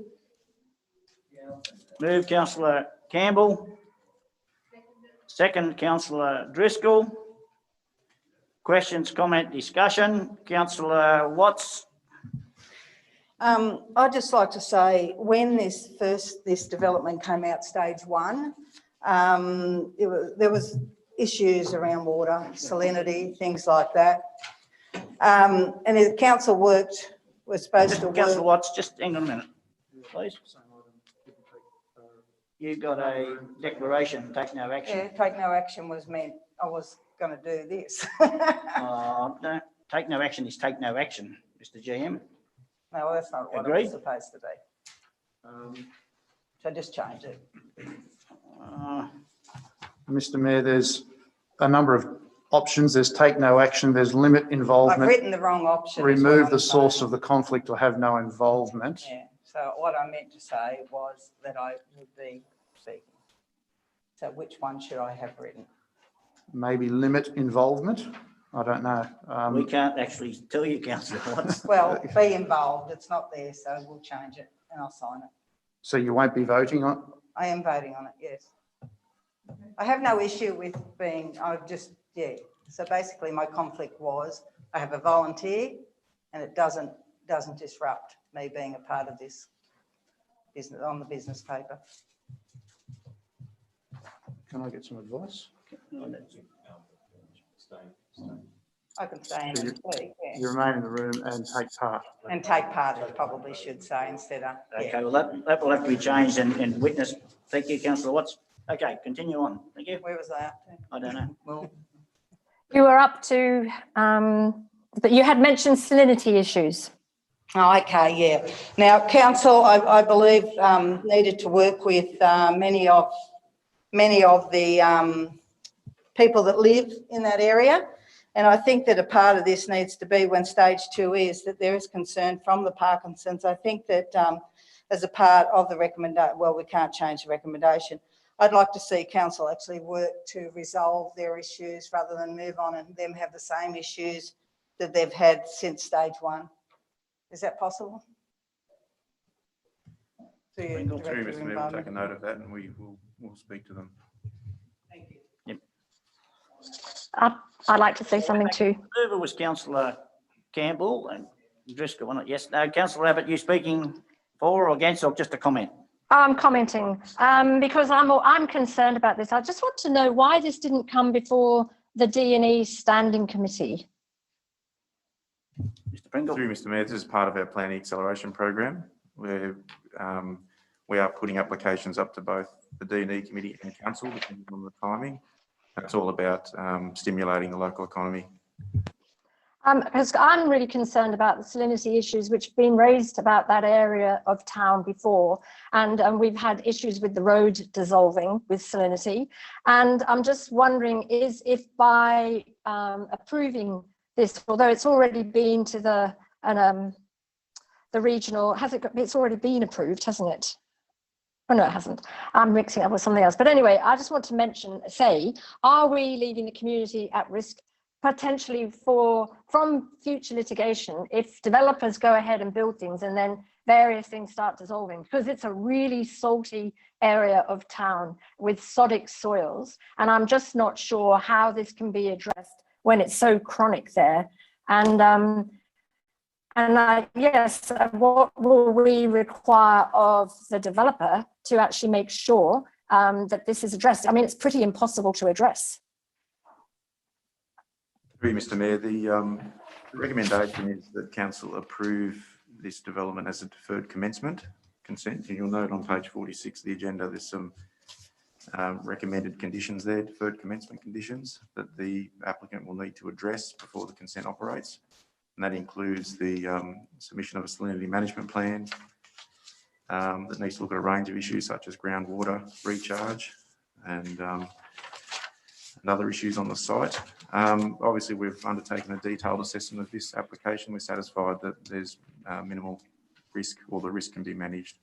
Move Councillor Campbell. Second, Councillor Driscoll. Questions, comment, discussion? Councillor Watts.
I'd just like to say, when this development came out, stage 1, there was issues around water, salinity, things like that. And the council was supposed to work.
Councillor Watts, just hang on a minute, please. You got a declaration, take no action.
Yeah, take no action was meant I was going to do this.
No, take no action is take no action, Mr. GM.
No, that's not what
Agreed.
it was supposed to be. So just change it.
Mr. Mayor, there's a number of options. There's take no action, there's limit
I've
involvement,
written the wrong option.
remove the source of the conflict or have no involvement.
Yeah, so what I meant to say was that I would be speaking. So which one should I have written?
Maybe limit involvement. I don't know.
We can't actually tell you, Councillor Watts.
Well, be involved, it's not there, so we'll change it and I'll sign it.
So you won't be voting on?
I am voting on it, yes. I have no issue with being, yeah. So basically my conflict was I have a volunteer and it doesn't disrupt me being a part of this business on the business paper.
Can I get some advice?
I can stay in and speak, yeah.
You remain in the room and take part.
And take part, I probably should say, instead of, yeah.
Okay, well, that will have to be changed and witnessed. Thank you, Councillor Watts. Okay, continue on. Thank you.
Where was I up to?
I don't know.
Well,
You were up to, but you had mentioned salinity issues.
oh, okay, yeah. Now, council, I believe, needed to work with many of the people that live in that area. And I think that a part of this needs to be when stage 2 is that there is concern from the Parkinsons. I think that as a part of the recommendation, well, we can't change the recommendation. I'd like to see council actually work to resolve their issues rather than move on and them have the same issues that they've had since stage 1. Is that possible?
Through Mr. Mayor, we'll take a note of that and we'll speak to them.
Thank you.
Yep.
I'd like to say something too.
Mover was Councillor Campbell and Driscoll, wasn't it? Yes. No, Councillor Abbott, you speaking for or against or just a comment?
I'm commenting because I'm concerned about this. I just want to know why this didn't come before the D&E Standing Committee.
Mr. Pringle.
Through Mr. Mayor, this is part of our planning acceleration program where we are putting applications up to both the D&E committee and council depending on the timing. That's all about stimulating the local economy.
Because I'm really concerned about the salinity issues which have been raised about that area of town before, and we've had issues with the road dissolving with salinity, and I'm just wondering if by approving this, although it's already been to the regional, it's already been approved, hasn't it? Oh, no, it hasn't. I'm mixing it up with something else. But anyway, I just want to say, are we leaving the community at risk potentially from future litigation, if developers go ahead and build things and then various things start dissolving, because it's a really salty area of town with sodic soils. And I'm just not sure how this can be addressed when it's so chronic there. And yes, what will we require of the developer to actually make sure that this is addressed? I mean, it's pretty impossible to address.
Mr. Mayor, the recommendation is that council approve this development as a deferred commencement consent. And you'll note on page 46 of the agenda, there's some recommended conditions there, deferred commencement conditions that the applicant will need to address before the consent operates. And that includes the submission of a salinity management plan that needs to look at a range of issues such as groundwater recharge and other issues on the site. Obviously, we've undertaken a detailed assessment of this application. We're satisfied that there's minimal risk, or the risk can be managed.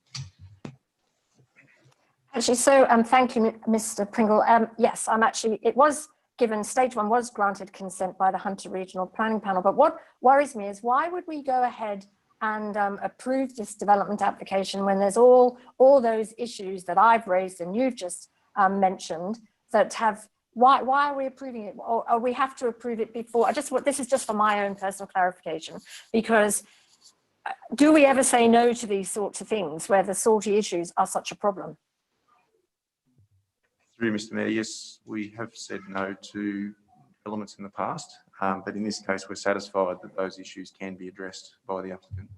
Actually, so thank you, Mr. Pringle. Yes, I'm actually, it was given, stage 1 was granted consent by the Hunter Regional Planning Panel. But what worries me is why would we go ahead and approve this development application when there's all those issues that I've raised and you've just mentioned that have, why are we approving it? Or we have to approve it before? This is just for my own personal clarification, because do we ever say no to these sorts of things where the salty issues are such a problem?
Through Mr. Mayor, yes, we have said no to elements in the past, but in this case, we're satisfied that those issues can be addressed by the applicant.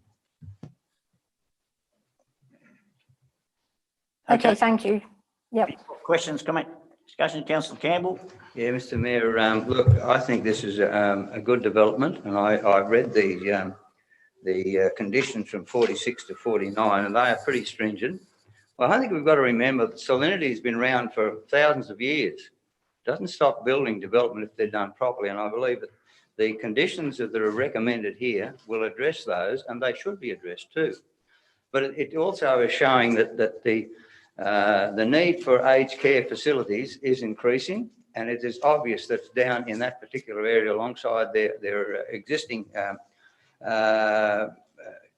Okay, thank you. Yep.
Questions, comment, discussion, Councillor Campbell?
Yeah, Mr. Mayor, look, I think this is a good development, and I've read the conditions from 46 to 49, and they are pretty stringent. Well, I think we've got to remember that salinity has been around for thousands of years. It doesn't stop building development if they're done properly, and I believe that the conditions that are recommended here will address those, and they should be addressed too. But it also is showing that the need for aged care facilities is increasing, and it is obvious that down in that particular area alongside their existing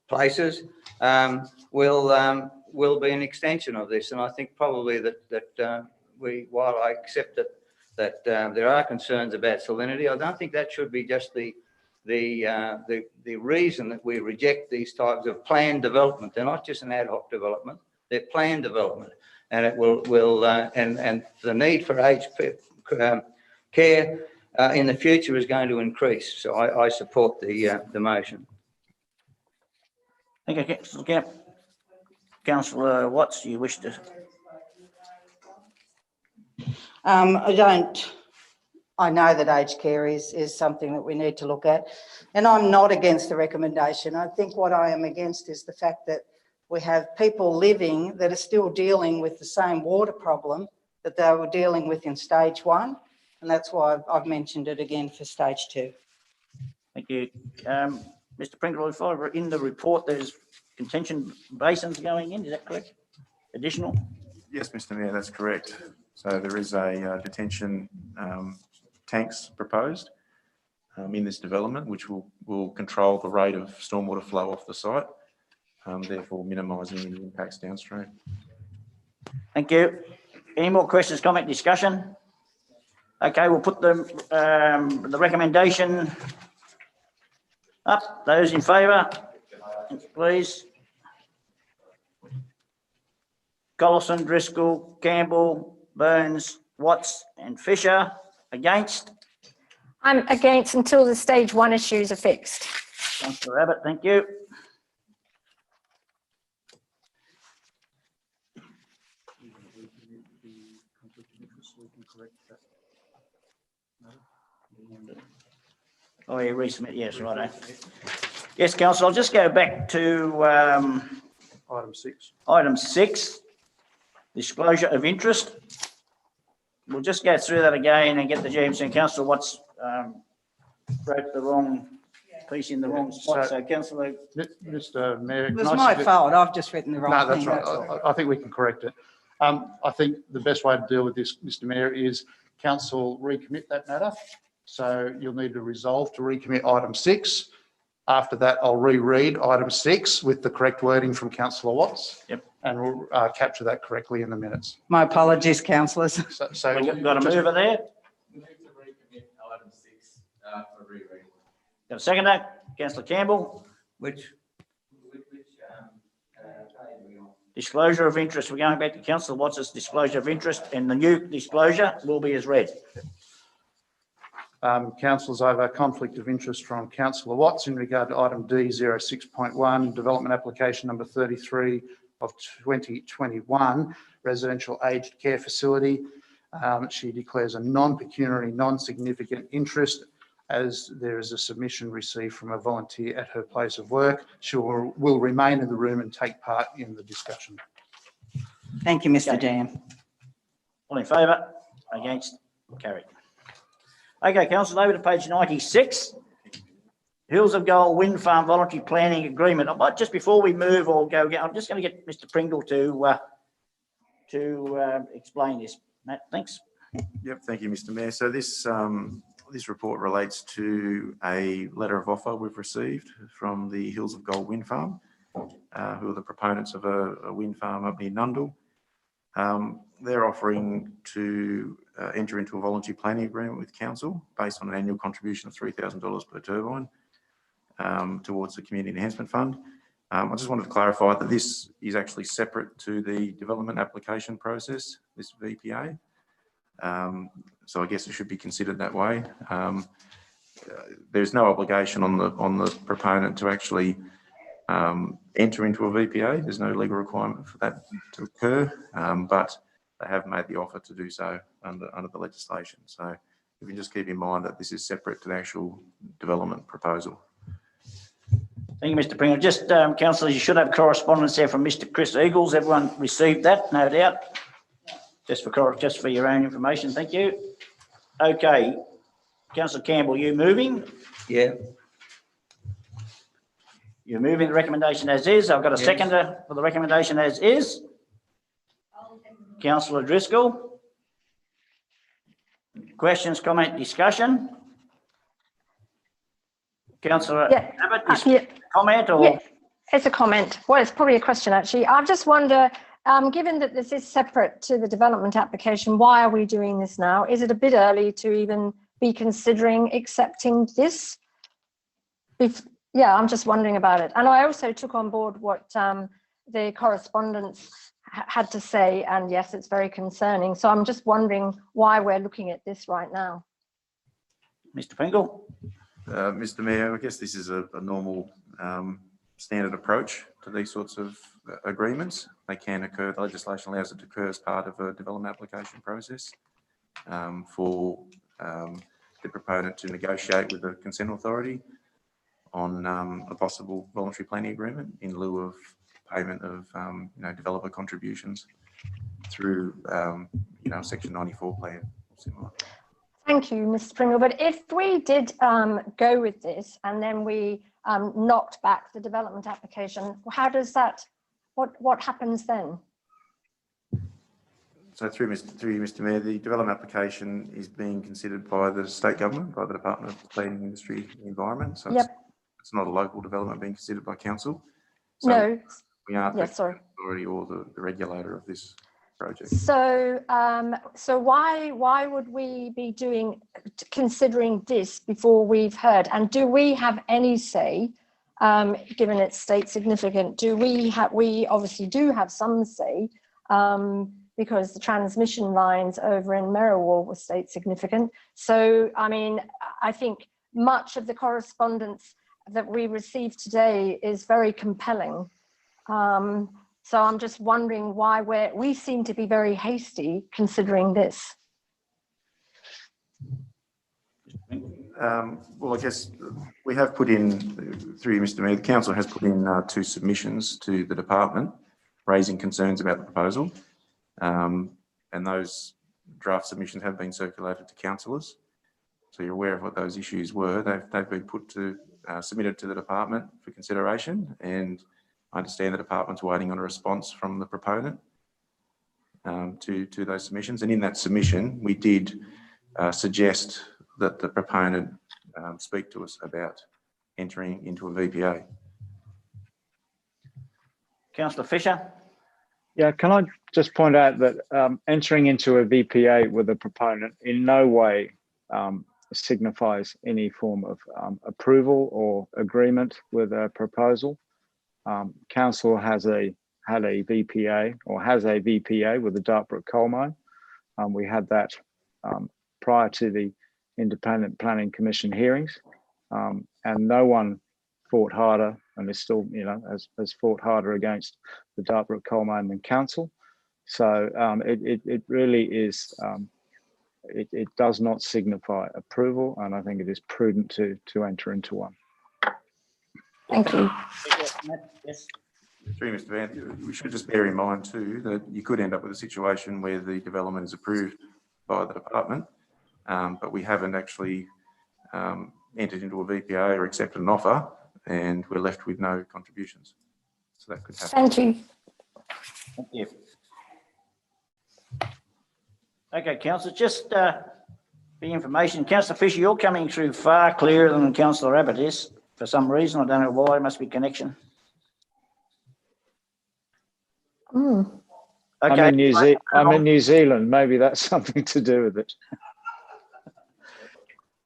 places will be an extension of this. And I think probably that while I accept that there are concerns about salinity, I don't think that should be just the reason that we reject these types of planned development. They're not just an ad hoc development; they're planned development, and it will and the need for aged care in the future is going to increase. So I support the motion.
Thank you, Councillor Camp. Councillor Watts, you wish to?
I know that aged care is something that we need to look at, and I'm not against the recommendation. I think what I am against is the fact that we have people living that are still dealing with the same water problem that they were dealing with in stage 1, and that's why I've mentioned it again for stage 2.
Thank you. Mr. Pringle, if I were in the report, there's contention basins going in, is that correct? Additional?
Yes, Mr. Mayor, that's correct. So there is a detention tanks proposed in this development, which will control the rate of stormwater flow off the site, therefore minimising any impacts downstream.
Thank you. Any more questions, comment, discussion? Okay, we'll put the recommendation up. Those in favour, please. Collison, Driscoll, Campbell, Burns, Watts and Fisher. Against?
I'm against until the stage 1 issues are fixed.
Councillor Abbott, thank you. Oh, yeah, resubmit, yes, right. Yes, Councillor, I'll just go back to
Item 6.
item 6, disclosure of interest. We'll just go through that again and get the GMC and Councillor Watts wrote the wrong piece in the wrong spot. So Councillor.
Mr. Mayor.
It was my fault. I've just written the wrong thing.
No, that's right. I think we can correct it. I think the best way to deal with this, Mr. Mayor, is council recommit that matter So you'll need to resolve to recommit item 6. After that, I'll reread item 6 with the correct wording from councillor Watts.
Yep.
And we'll capture that correctly in the minutes.
My apologies, councillors.
So
We've got a mover there.
We need to recommit item 6 for rereading.
Got a seconder? Councillor Campbell.
Which,
Disclosure of interest. We're going back to councillor Watts' disclosure of interest, and the new disclosure will be as read.
Councillors, I have a conflict of interest from councillor Watts in regard to item D06.1, development application number 33 of 2021, residential aged care facility. She declares a non-pecuniary, non-significant interest as there is a submission received from a volunteer at her place of work. She will remain in the room and take part in the discussion.
Thank you, Mr.
Okay.
Jam.
All in favour? Against? Carried. Okay, councillors, over to page 96. Hills of Gold Wind Farm Voluntary Planning Agreement. I might, just before we move or go, I'm just going to get Mr. Pringle to explain this. Matt, thanks.
Yep, thank you, Mr. Mayor. So this report relates to a letter of offer we've received from the Hills of Gold Wind Farm, who are the proponents of a wind farm up near Nundle. They're offering to enter into a voluntary planning agreement with council based on an annual contribution of $3,000 per turbine towards the Community Enhancement Fund. I just wanted to clarify that this is actually separate to the development application process, this VPA. So I guess it should be considered that way. There's no obligation on the proponent to actually enter into a VPA. There's no legal requirement for that to occur, but they have made the offer to do so under the legislation. So you can just keep in mind that this is separate to the actual development proposal.
Thank you, Mr. Pringle. Just, councillors, you should have correspondence there from Mr. Chris Eagles. Everyone received that, no doubt. Just for your own information. Thank you. Okay, councillor Campbell, you moving?
yeah,
You're moving the recommendation as is. I've got a seconder for the recommendation as is. Councillor Driscoll. Questions, comment, discussion? Councillor Abbott, comment or?
Yeah, it's a comment. Well, it's probably a question actually. I just wonder, given that this is separate to the development application, why are we doing this now? Is it a bit early to even be considering accepting this? Yeah, I'm just wondering about it. And I also took on board what the correspondence had to say, and yes, it's very concerning. So I'm just wondering why we're looking at this right now.
Mr. Pringle.
Mr. Mayor, I guess this is a normal standard approach to these sorts of agreements. They can occur, the legislation allows it to occur as part of a development application process for the proponent to negotiate with the consent authority on a possible voluntary planning agreement in lieu of payment of developer contributions through Section 94 plan or similar.
Thank you, Mr. Pringle. But if we did go with this and then we knocked back the development application, how does that, what happens then? So
through you, Mr. Mayor, the development application is being considered by the state government, by the Department of Planning, Industry and Environment. So it's not a local development being considered by council. So
no.
We aren't the authority or the regulator of this project. So,
so why would we be considering this before we've heard? And do we have any say, given its state significant? We obviously do have some say, because the transmission lines over in Merriwall were state significant. So, I mean, I think much of the correspondence that we received today is very compelling. So I'm just wondering why we seem to be very hasty considering this.
Well, I guess we have put in, through you, Mr. Mayor, the council has put in 2 submissions to the department raising concerns about the proposal. And those draft submissions have been circulated to councillors. So you're aware of what those issues were. They've been submitted to the department for consideration, and I understand the department's waiting on a response from the proponent to those submissions. And in that submission, we did suggest that the proponent speak to us about entering into a VPA.
Councillor Fisher.
Yeah, can I just point out that entering into a VPA with a proponent in no way signifies any form of approval or agreement with a proposal. Council had a VPA or has a VPA with the Dartbrook coal mine. We had that prior to the Independent Planning Commission hearings, and no one fought harder, and is still, has fought harder against the Dartbrook coal mine than council. So it really is, it does not signify approval, and I think it is prudent to enter into one.
Thank you.
Yes.
Through Mr. Van, we should just bear in mind too that you could end up with a situation where the development is approved by the department, but we haven't actually entered into a VPA or accepted an offer, and we're left with no contributions. So that could happen.
Thank you.
Thank you. Okay, Councillor, just for information, Councillor Fisher, you're coming through far clearer than Councillor Abbott is for some reason. I don't know why. It must be connection.
Mm.
Okay.
I'm in New Zealand. Maybe that's something to do with it.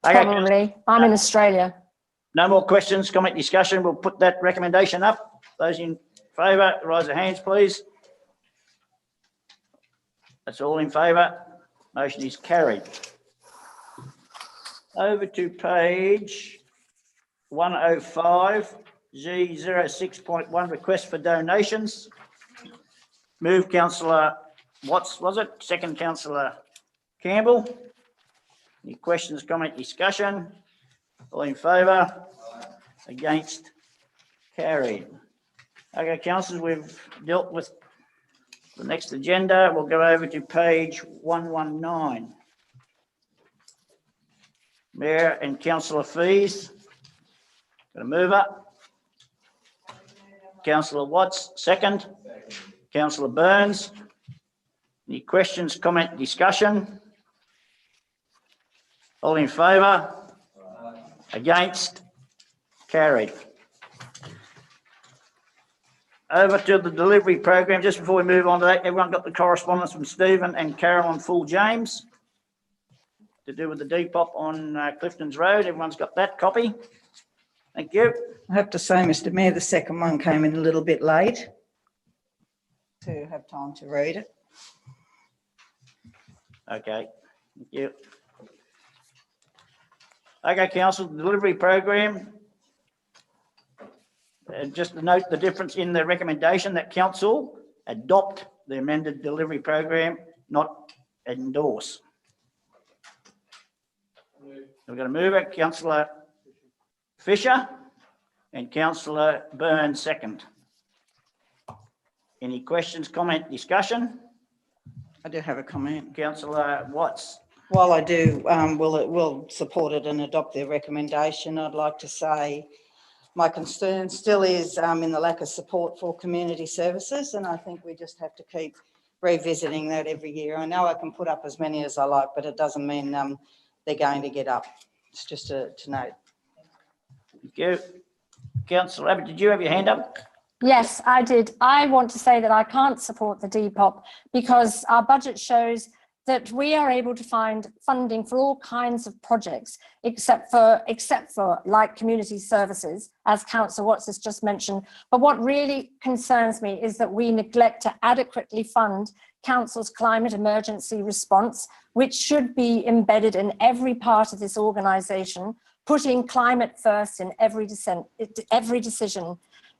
Okay.
Probably. I'm in Australia.
No more questions, comment, discussion. We'll put that recommendation up. Those in favour, raise their hands, please. That's all in favour. Motion is carried. Over to page 105, G06.1, request for donations. Move Councillor Watts, was it? Second Councillor Campbell. Any questions, comment, discussion? All in favour? Against? Carried. Okay, councillors, we've dealt with the next agenda. We'll go over to page 119. Mayor and councillor fees. Got a mover. Councillor Watts, second. Councillor Burns. Any questions, comment, discussion? All in favour? Against? Carried. Over to the delivery program. Just before we move on to that, everyone got the correspondence from Stephen and Carolyn Full James to do with the Depop on Clifton's Road. Everyone's got that copy. Thank you.
I have to say, Mr. Mayor, the second one came in a little bit late to have time to read it.
Okay, thank you. Okay, council, the delivery program. And just to note the difference in the recommendation that council adopt the amended delivery program, not endorse. We're going to move it, Councillor Fisher and Councillor Burns second. Any questions, comment, discussion?
I do have a comment.
Councillor Watts.
While I do, will support it and adopt their recommendation, I'd like to say my concern still is in the lack of support for community services, and I think we just have to keep revisiting that every year. I know I can put up as many as I like, but it doesn't mean they're going to get up. It's just to note.
Thank you. Councillor Abbott, did you have your hand up?
Yes, I did. I want to say that I can't support the Depop because our budget shows that we are able to find funding for all kinds of projects, except for like community services, as Councillor Watts has just mentioned. But what really concerns me is that we neglect to adequately fund Council's climate emergency response, which should be embedded in every part of this organisation, putting climate first in every decision.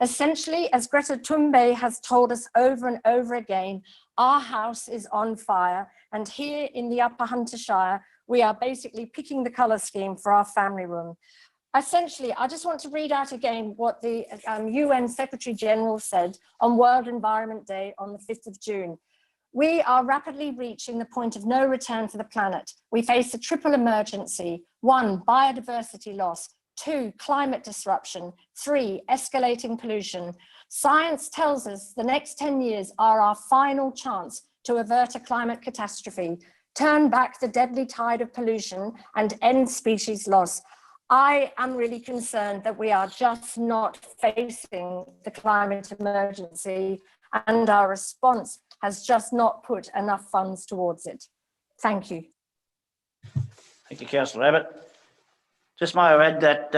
Essentially, as Greta Thunberg has told us over and over again, our house is on fire. And here in the Upper Hunter Shire, we are basically picking the colour scheme for our family room. Essentially, I just want to read out again what the UN Secretary General said on World Environment Day on the 5th of June. We are rapidly reaching the point of no return for the planet. We face a triple emergency. 1, biodiversity loss. 2, climate disruption. 3, escalating pollution. Science tells us the next 10 years are our final chance to avert a climate catastrophe. turn back the deadly tide of pollution, and end species loss. I am really concerned that we are just not facing the climate emergency, and our response has just not put enough funds towards it. Thank you.
Thank you, Councillor Abbott. Just may I add that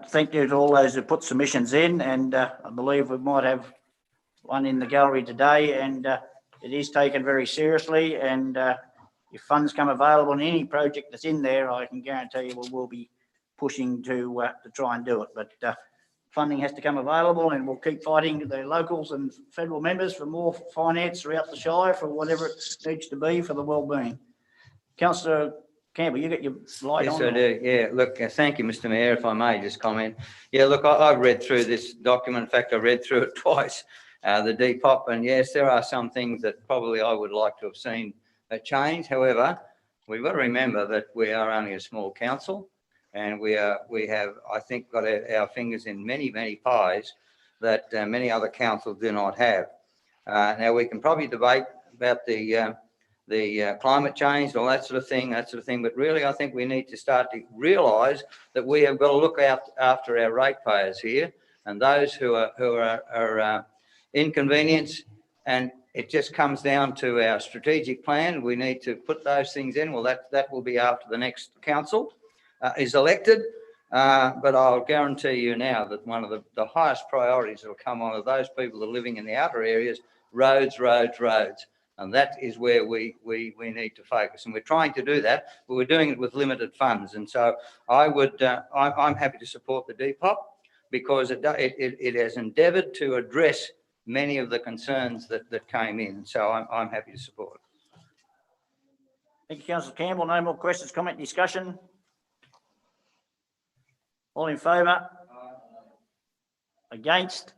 thank you to all those who put submissions in, and I believe we might have one in the gallery today, and it is taken very seriously, and if funds come available in any project that's in there, I can guarantee you we'll be pushing to try and do it. But funding has to come available, and we'll keep fighting the locals and federal members for more finance throughout the Shire for whatever it needs to be for the well-being. Councillor Campbell, you got your light on?
Yes, I do. Yeah, look, thank you, Mr. Mayor, if I may just comment. Yeah, look, I've read through this document. In fact, I read through it twice, the Depop, and yes, there are some things that probably I would like to have seen change. However, we've got to remember that we are only a small council, and we have, I think, got our fingers in many, many pies that many other councils do not have. Now, we can probably debate about the climate change and all that sort of thing, but really I think we need to start to realise that we have got to look after our ratepayers here and those who are inconvenienced, and it just comes down to our strategic plan. We need to put those things in. Well, that will be after the next council is elected, but I'll guarantee you now that one of the highest priorities that will come on are those people that are living in the outer areas, roads. And that is where we need to focus. And we're trying to do that, but we're doing it with limited funds. And so I'm happy to support the Depop because it has endeavoured to address many of the concerns that came in. So I'm happy to support it.
Thank you, Councillor Campbell. No more questions, comment, discussion? All in favour? Against?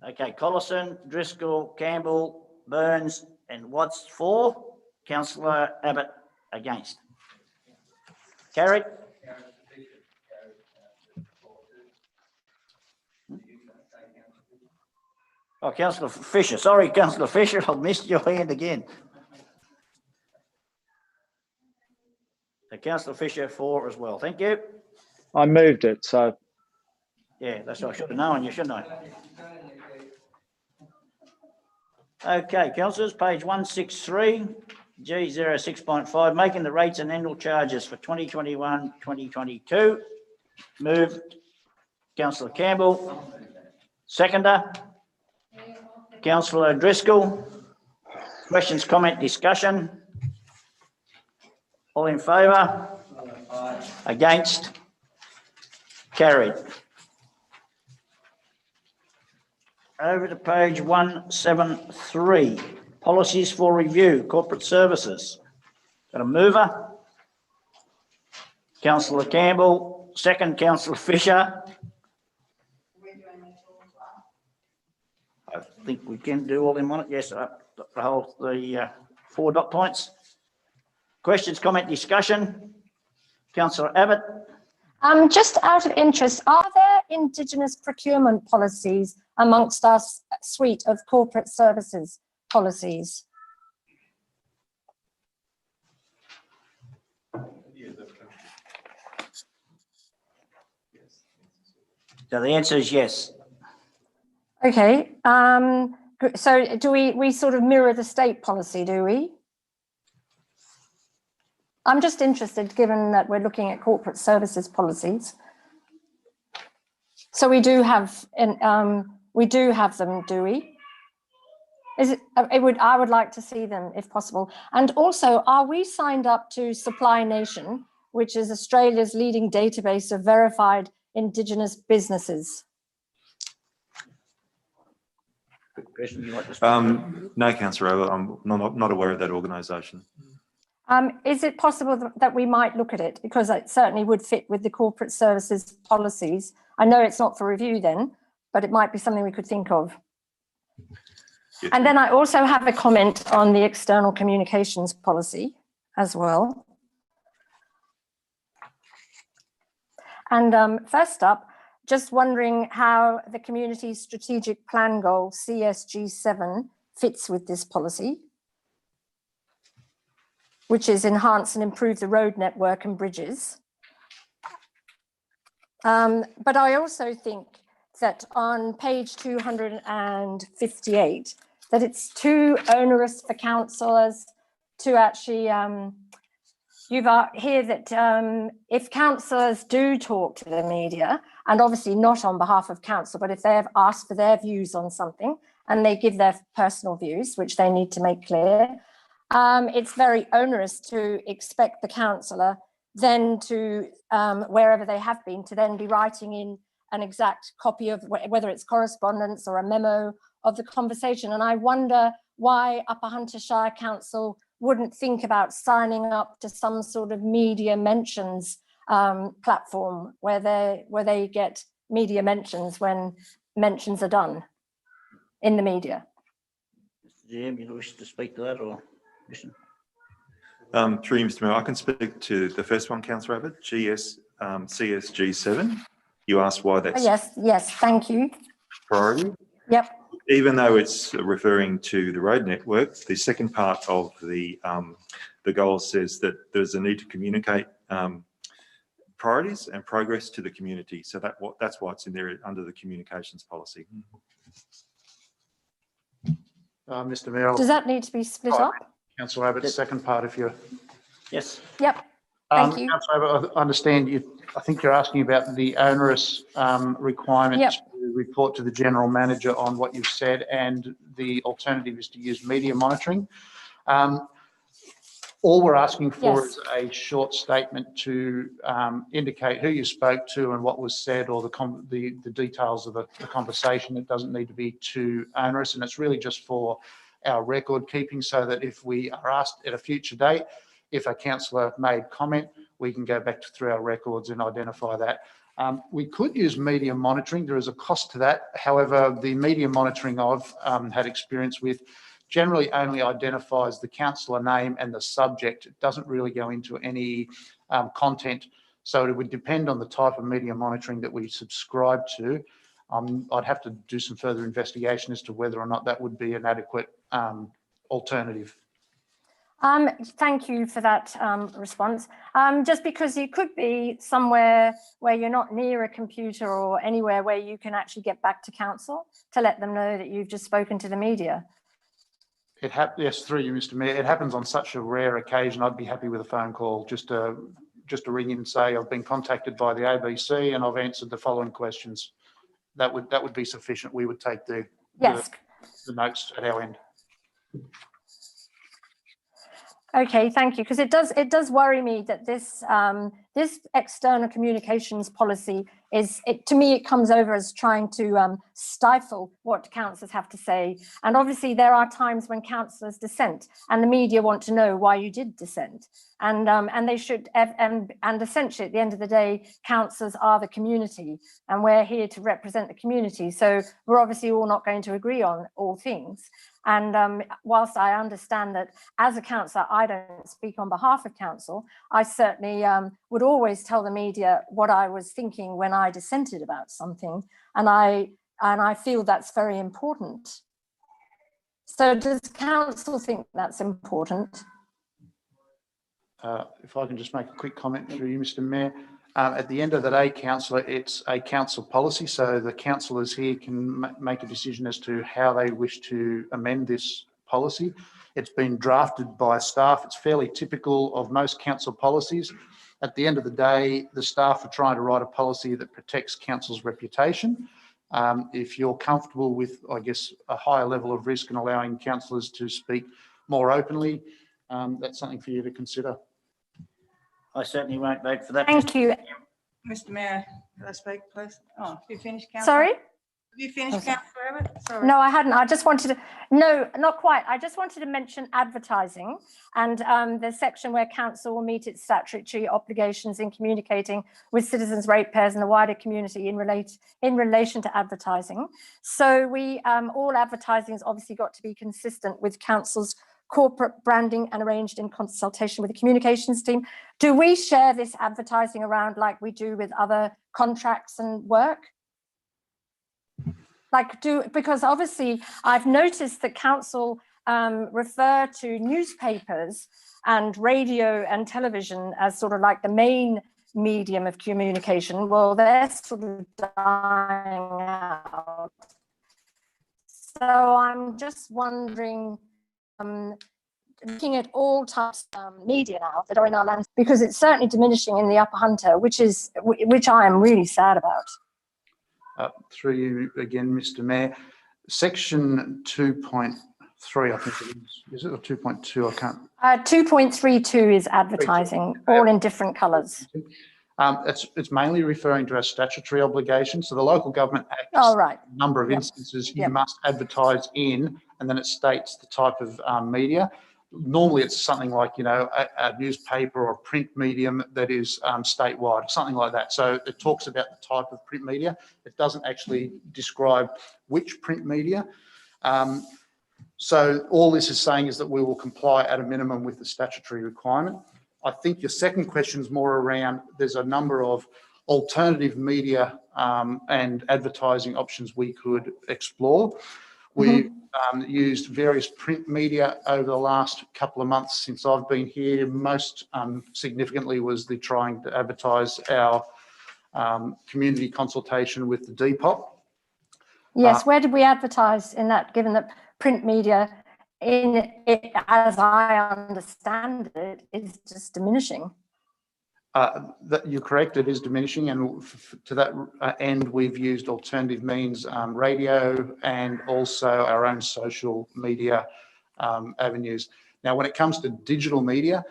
Okay, Collison, Driscoll, Campbell, Burns and Watts for. Councillor Abbott against. Carried. Oh, Councillor Fisher. Sorry, Councillor Fisher, I've missed your hand again. So Councillor Fisher for as well. Thank you.
I moved it, so.
Yeah, that's what I should have known you, shouldn't I? Okay, councillors, page 163, G06.5, making the rates and annual charges for 2021-2022. Moved, Councillor Campbell. Seconder, Councillor Driscoll. Questions, comment, discussion? All in favour? Against? Carried. Over to page 173, policies for review, corporate services. Got a mover? Councillor Campbell, second, Councillor Fisher. I think we can do all in one. Yes, the whole, the 4 dot points. Questions, comment, discussion? Councillor Abbott.
Just out of interest, are there Indigenous procurement policies amongst our suite of corporate services policies?
So the answer is yes.
Okay, so do we sort of mirror the state policy, do we? I'm just interested, given that we're looking at corporate services policies. So we do have, we do have them, do we? Is it? I would like to see them if possible. And also, are we signed up to Supply Nation, which is Australia's leading database of verified Indigenous businesses?
Good question. You like to
No, Councillor, I'm not aware of that organisation.
Is it possible that we might look at it? Because it certainly would fit with the corporate services policies. I know it's not for review then, but it might be something we could think of.
Yes.
And then I also have a comment on the external communications policy as well. And first up, just wondering how the community strategic plan goal CSG7 fits with this policy. which is enhance and improve the road network and bridges. But I also think that on page 258, that it's too onerous for councillors to actually, you've here that if councillors do talk to the media, and obviously not on behalf of council, but if they have asked for their views on something and they give their personal views, which they need to make clear, it's very onerous to expect the councillor then to, wherever they have been, to then be writing in an exact copy of whether it's correspondence or a memo of the conversation. And I wonder why Upper Huntershire Council wouldn't think about signing up to some sort of media mentions platform where they get media mentions when mentions are done in the media.
Jim, you wish to speak to that or listen?
Through you, Mr. Mayor, I can speak to the first one, Councillor Abbott, CSG7. You asked why that's
Yes, thank you.
priority.
Yep.
Even though it's referring to the road network, the second part of the goal says that there's a need to communicate priorities and progress to the community. So that's why it's in there under the communications policy.
Mr. Mayor.
Does that need to be split up?
Councillor Abbott, second part if you're...
Yes.
Yep. Thank you.
Councillor Abbott, I understand I think you're asking about the onerous requirement to report to the General Manager on what you've said, and the alternative is to use media monitoring. All we're asking for is a short statement to indicate who you spoke to and what was said, or the details of the conversation. It doesn't need to be too onerous, and it's really just for our record keeping, so that if we are asked at a future date, if a councillor made comment, we can go back through our records and identify that. We could use media monitoring. There is a cost to that. However, the media monitoring I've had experience with generally only identifies the councillor name and the subject. It doesn't really go into any content. So it would depend on the type of media monitoring that we subscribe to. I'd have to do some further investigation as to whether or not that would be an adequate alternative.
Thank you for that response. Just because you could be somewhere where you're not near a computer or anywhere where you can actually get back to council to let them know that you've just spoken to the media.
Yes, through you, Mr. Mayor. It happens on such a rare occasion. I'd be happy with a phone call, just to ring in and say I've been contacted by the ABC and I've answered the following questions. That would be sufficient. We would take the notes at our end.
Okay, thank you. Because it does worry me that this this external communications policy to me it comes over as trying to stifle what councillors have to say. And obviously there are times when councillors dissent and the media want to know why you did dissent. And they should and essentially at the end of the day, councillors are the community and we're here to represent the community. So we're obviously all not going to agree on all things. And whilst I understand that as a councillor, I don't speak on behalf of council, I certainly would always tell the media what I was thinking when I dissented about something. And I feel that's very important. So does council think that's important?
If I can just make a quick comment through you, Mr. Mayor. At the end of the day, councillor, it's a council policy, so the councillors here can make a decision as to how they wish to amend this policy. It's been drafted by staff. It's fairly typical of most council policies. At the end of the day, the staff are trying to write a policy that protects council's reputation. If you're comfortable with, I guess, a higher level of risk and allowing councillors to speak more openly, that's something for you to consider.
I certainly won't vote for that.
Thank you.
Mr. Mayor, could I speak, please? Oh, have you finished, Councillor?
Sorry?
Have you finished, Councillor Abbott? Sorry.
No, I hadn't. I just wanted to, no, not quite. I just wanted to mention advertising and the section where council will meet its statutory obligations in communicating with citizens, ratepayers and the wider community in relation to advertising. So all advertising has obviously got to be consistent with council's corporate branding and arranged in consultation with the communications team. Do we share this advertising around like we do with other contracts and work? Because obviously I've noticed that council refer to newspapers and radio and television as sort of like the main medium of communication. Well, they're sort of dying out. So I'm just wondering, looking at all types of media now that are in our lands, because it's certainly diminishing in the Upper Hunter, which I am really sad about.
Through you again, Mr. Mayor. Section 2.3, I think it is it, or 2.2? I can't.
2.32 is advertising, all in different colours.
It's mainly referring to our statutory obligation. So the Local Government Act,
right.
a number of instances you must advertise in, and then it states the type of media. Normally it's something like, you know, a newspaper or a print medium that is statewide, something like that. So it talks about the type of print media. It doesn't actually describe which print media. So all this is saying is that we will comply at a minimum with the statutory requirement. I think your second question is more around, there's a number of alternative media and advertising options we could explore. We've used various print media over the last couple of months since I've been here. Most significantly was the trying to advertise our community consultation with the Depop.
Yes, where did we advertise in that, given that print media, in it, as I understand it, is just diminishing?
You're correct, it is diminishing, and to that end we've used alternative means, radio, and also our own social media avenues. Now when it comes to digital media,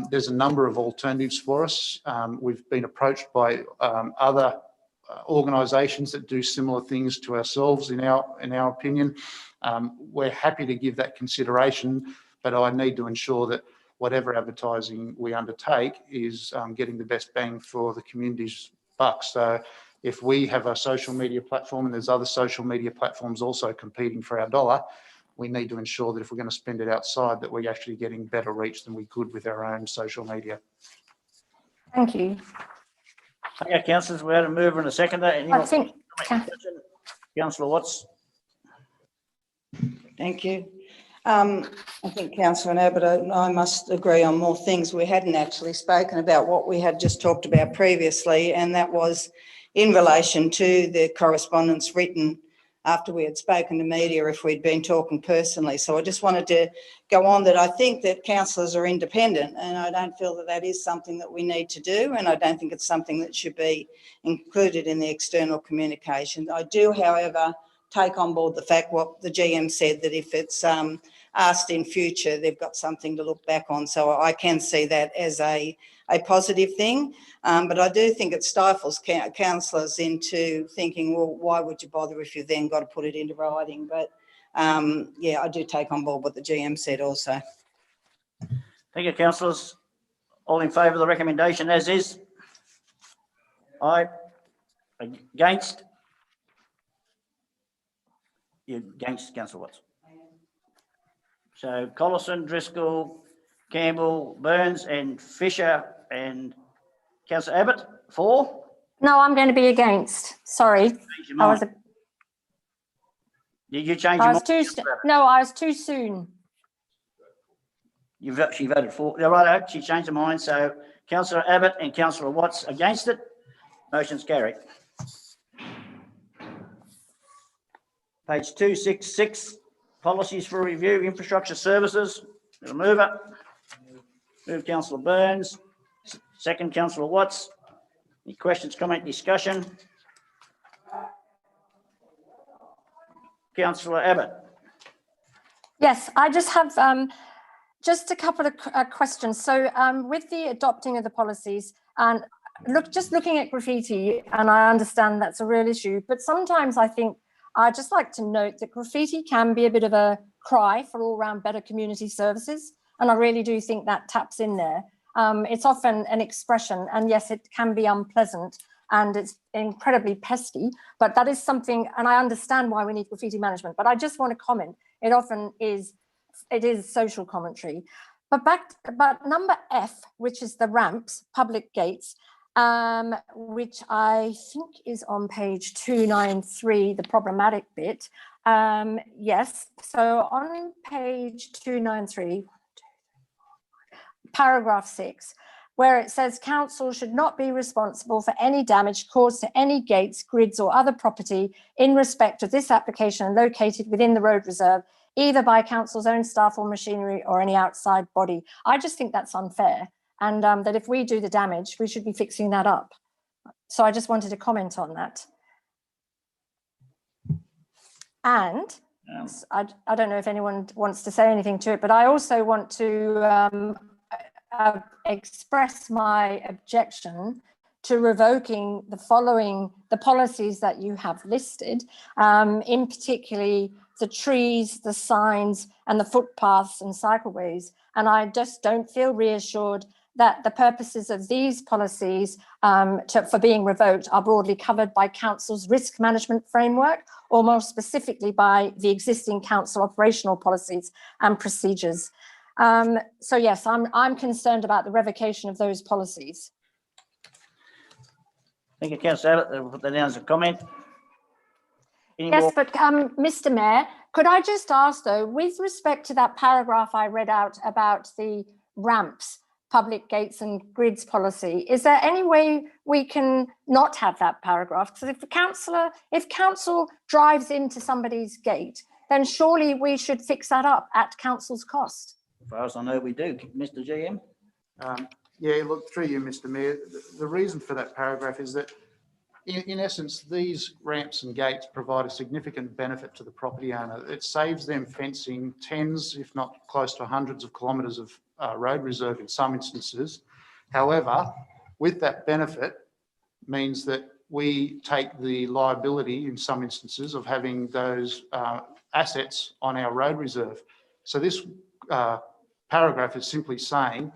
there's a number of alternatives for us. We've been approached by other organisations that do similar things to ourselves, in our opinion. We're happy to give that consideration, but I need to ensure that whatever advertising we undertake is getting the best bang for the community's buck. So if we have a social media platform and there's other social media platforms also competing for our dollar, we need to ensure that if we're going to spend it outside, that we're actually getting better reach than we could with our own social media.
Thank you.
Okay, councillors, we had a mover and a seconder. Any more Councillor Watts.
Thank you. I think Councillor Abbott and I must agree on more things. We hadn't actually spoken about what we had just talked about previously, and that was in relation to the correspondence written after we had spoken to media, if we'd been talking personally. So I just wanted to go on that I think that councillors are independent, and I don't feel that that is something that we need to do, and I don't think it's something that should be included in the external communication. I do, however, take on board the fact what the GM said, that if it's asked in future, they've got something to look back on. So I can see that as a positive thing. But I do think it stifles councillors into thinking, well, why would you bother if you've then got to put it into writing? But yeah, I do take on board what the GM said also.
Thank you, councillors. All in favour of the recommendation as is? Aye. Against? You're against, Councillor Watts. So Collison, Driscoll, Campbell, Burns and Fisher and Councillor Abbott, for?
No, I'm going to be against. Sorry. I was
Did you change your mind?
No, I was too soon.
She voted for. Right, she changed her mind. So Councillor Abbott and Councillor Watts against it. Motion's carried. Page 266, policies for review, infrastructure services. Got a mover. Move Councillor Burns. Second, Councillor Watts. Any questions, comment, discussion? Councillor Abbott.
Yes, I just have just a couple of questions. So with the adopting of the policies, and just looking at graffiti, and I understand that's a real issue, but sometimes I think I'd just like to note that graffiti can be a bit of a cry for all round better community services. And I really do think that taps in there. It's often an expression, and yes, it can be unpleasant and it's incredibly pesky, but that is something, and I understand why we need graffiti management, but I just want to comment, it often is, it is social commentary. But number F, which is the ramps, public gates, which I think is on page 293, the problematic bit. Yes, so on page 293, paragraph 6, where it says council should not be responsible for any damage caused to any gates, grids or other property in respect of this application located within the road reserve, either by council's own staff or machinery or any outside body. I just think that's unfair, and that if we do the damage, we should be fixing that up. So I just wanted to comment on that. And I don't know if anyone wants to say anything to it, but I also want to express my objection to revoking the policies that you have listed, in particularly the trees, the signs, and the footpaths and cycleways. And I just don't feel reassured that the purposes of these policies for being revoked are broadly covered by council's risk management framework, or more specifically by the existing council operational policies and procedures. So yes, I'm concerned about the revocation of those policies.
Thank you, Councillor Abbott. Put that down as a comment.
Yes, but Mr. Mayor, could I just ask though, with respect to that paragraph I read out about the ramps, public gates and grids policy, is there any way we can not have that paragraph? Because if council drives into somebody's gate, then surely we should fix that up at council's cost.
As far as I know, we do. Mr. GM?
Yeah, look, through you, Mr. Mayor, the reason for that paragraph is that in essence, these ramps and gates provide a significant benefit to the property owner. It saves them fencing tens, if not close to hundreds of kilometres of road reserve in some instances. However, with that benefit means that we take the liability in some instances of having those assets on our road reserve. So this paragraph is simply saying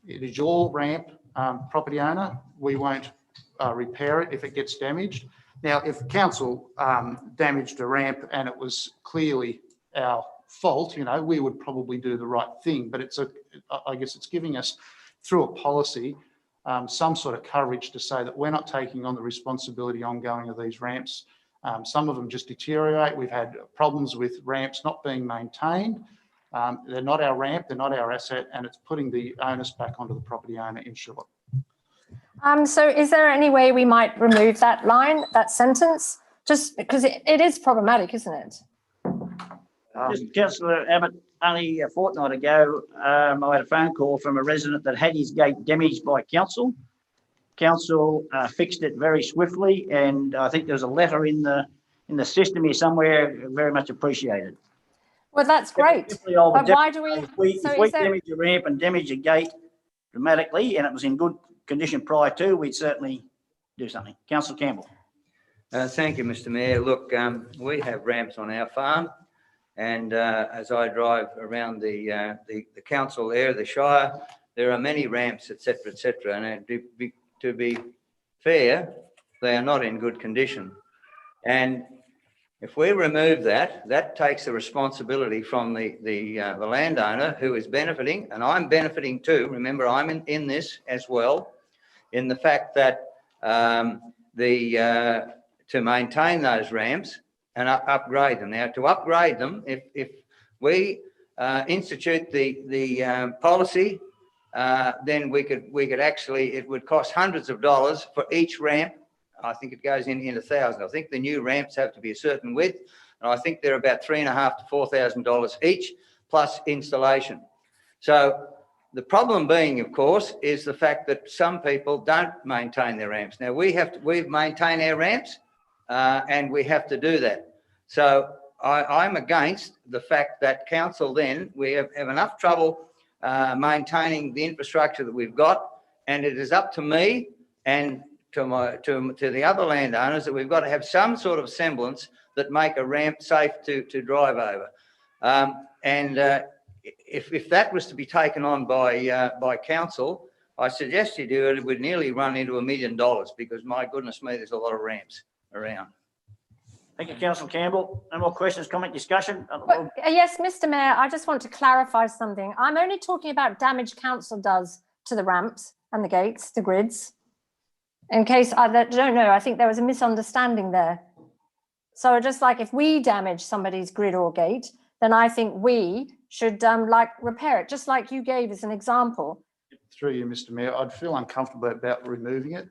it is your ramp, property owner. We won't repair it if it gets damaged. Now, if council damaged a ramp and it was clearly our fault, we would probably do the right thing. But I guess it's giving us, through a policy, some sort of courage to say that we're not taking on the responsibility ongoing of these ramps. Some of them just deteriorate. We've had problems with ramps not being maintained. They're not our ramp, they're not our asset, and it's putting the onus back onto the property owner, in short.
So is there any way we might remove that line, that sentence? Just because it is problematic, isn't it?
Councillor Abbott, only a fortnight ago, I had a phone call from a resident that had his gate damaged by council. Council fixed it very swiftly, and I think there's a letter in the system here somewhere. Very much appreciated.
Well, that's great. But why do we?
If we damage a ramp and damage a gate dramatically, and it was in good condition prior to, we'd certainly do something. Councillor Campbell.
Thank you, Mr. Mayor. Look, we have ramps on our farm, and as I drive around the council area, the Shire, there are many ramps, etc., etc. And to be fair, they are not in good condition. And if we remove that, that takes the responsibility from the landowner who is benefiting, and I'm benefiting too. Remember, I'm in this as well, in the fact that to maintain those ramps and upgrade them. Now, to upgrade them, if we institute the policy, then we could actually, it would cost hundreds of dollars for each ramp. I think it goes into thousands. I think the new ramps have to be a certain width, and I think they're about $3,500 to $4,000 each, plus installation. So the problem being, of course, is the fact that some people don't maintain their ramps. Now we maintain our ramps, and we have to do that. So I'm against the fact that council then, we have enough trouble maintaining the infrastructure that we've got, and it is up to me and to the other landowners that we've got to have some sort of semblance that make a ramp safe to drive over. If that was to be taken on by council, I suggest you do it, it would nearly run into $1 million, because my goodness me, there's a lot of ramps around.
Thank you, Councillor Campbell. No more questions, comment, discussion?
Well, yes, Mr. Mayor, I just want to clarify something. I'm only talking about damage council does to the ramps and the gates, the grids. in case I don't know, I think there was a misunderstanding there. So just like if we damage somebody's grid or gate, then I think we should like repair it, just like you gave as an example.
Through you, Mr. Mayor, I'd feel uncomfortable about removing it.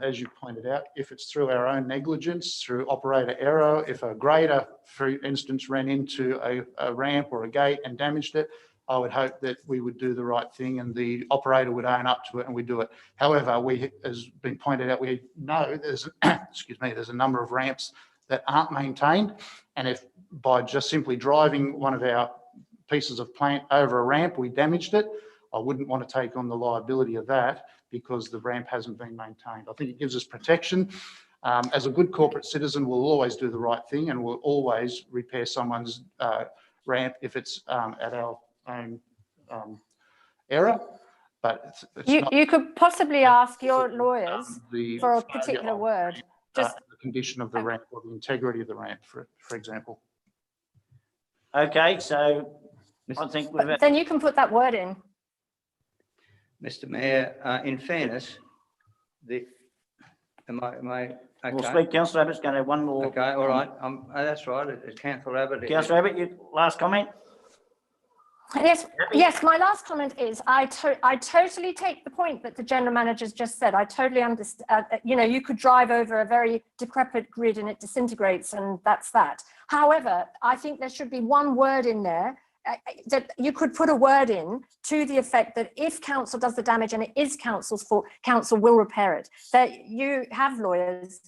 As you pointed out, if it's through our own negligence, through operator error, if a grader, for instance, ran into a ramp or a gate and damaged it, I would hope that we would do the right thing and the operator would own up to it and we do it. However, we, as been pointed out, we know there's, excuse me, there's a number of ramps that aren't maintained. And if by just simply driving one of our pieces of plant over a ramp, we damaged it, I wouldn't want to take on the liability of that because the ramp hasn't been maintained. I think it gives us protection. As a good corporate citizen, we'll always do the right thing and we'll always repair someone's ramp if it's at our own error. But
you could possibly ask your lawyers for a particular word. Just
the condition of the ramp or the integrity of the ramp, for example.
Okay, so I think we've had,
then you can put that word in.
Mr. Mayor, in fairness, am I okay?
we'll speak. Councillor Abbott's going to have one more.
Okay, all right. That's right. It's Councillor Abbott.
Councillor Abbott, your last comment?
Yes, my last comment is I totally take the point that the general manager's just said. I totally understand, you know, you could drive over a very decrepit grid and it disintegrates and that's that. However, I think there should be one word in there that you could put a word in to the effect that if council does the damage and it is council's fault, council will repair it. That you have lawyers.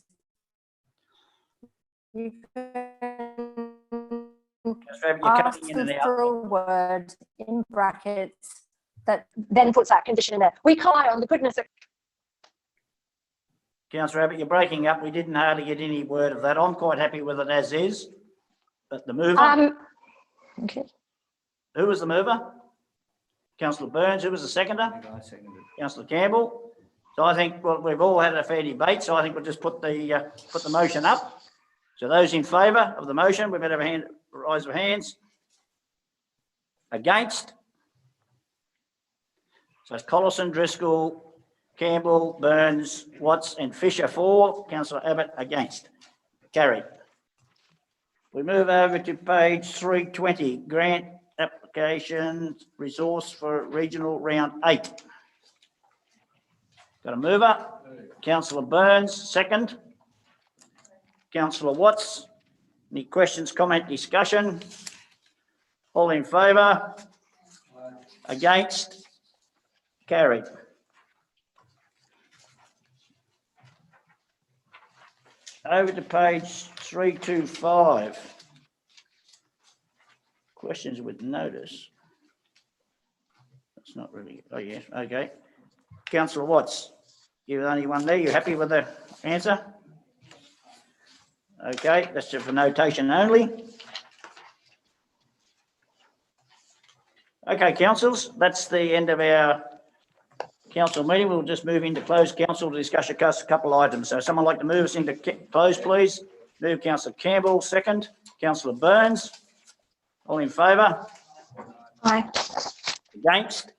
You can ask them for a word in brackets that then puts that condition in there. We can't rely on the goodness of...
Councillor Abbott, you're breaking up. We didn't hardly get any word of that. I'm quite happy with it as is. But the mover?
Okay.
Who was the mover? Councillor Burns. Who was the seconder?
I seconded.
Councillor Campbell. So I think we've all had a fair debate. So I think we'll just put the motion up. So those in favour of the motion, we better have a rise of hands. Against? So it's Collison, Driscoll, Campbell, Burns, Watts and Fisher for. Councillor Abbott against. Carried. We move over to page 320, grant application resource for regional round 8. Got a mover? Councillor Burns, second. Councillor Watts. Any questions, comment, discussion? All in favour? Against? Carried. Over to page 325. Questions with notice. That's not really, oh yes, okay. Councillor Watts, you're the only one there. You happy with the answer? Okay, that's just for notation only. Okay, councils, that's the end of our council meeting. We'll just move into closed council to discuss a couple of items. So someone like to move us into close, please. Move Councillor Campbell, second. Councillor Burns. All in favour?
Aye.
Against?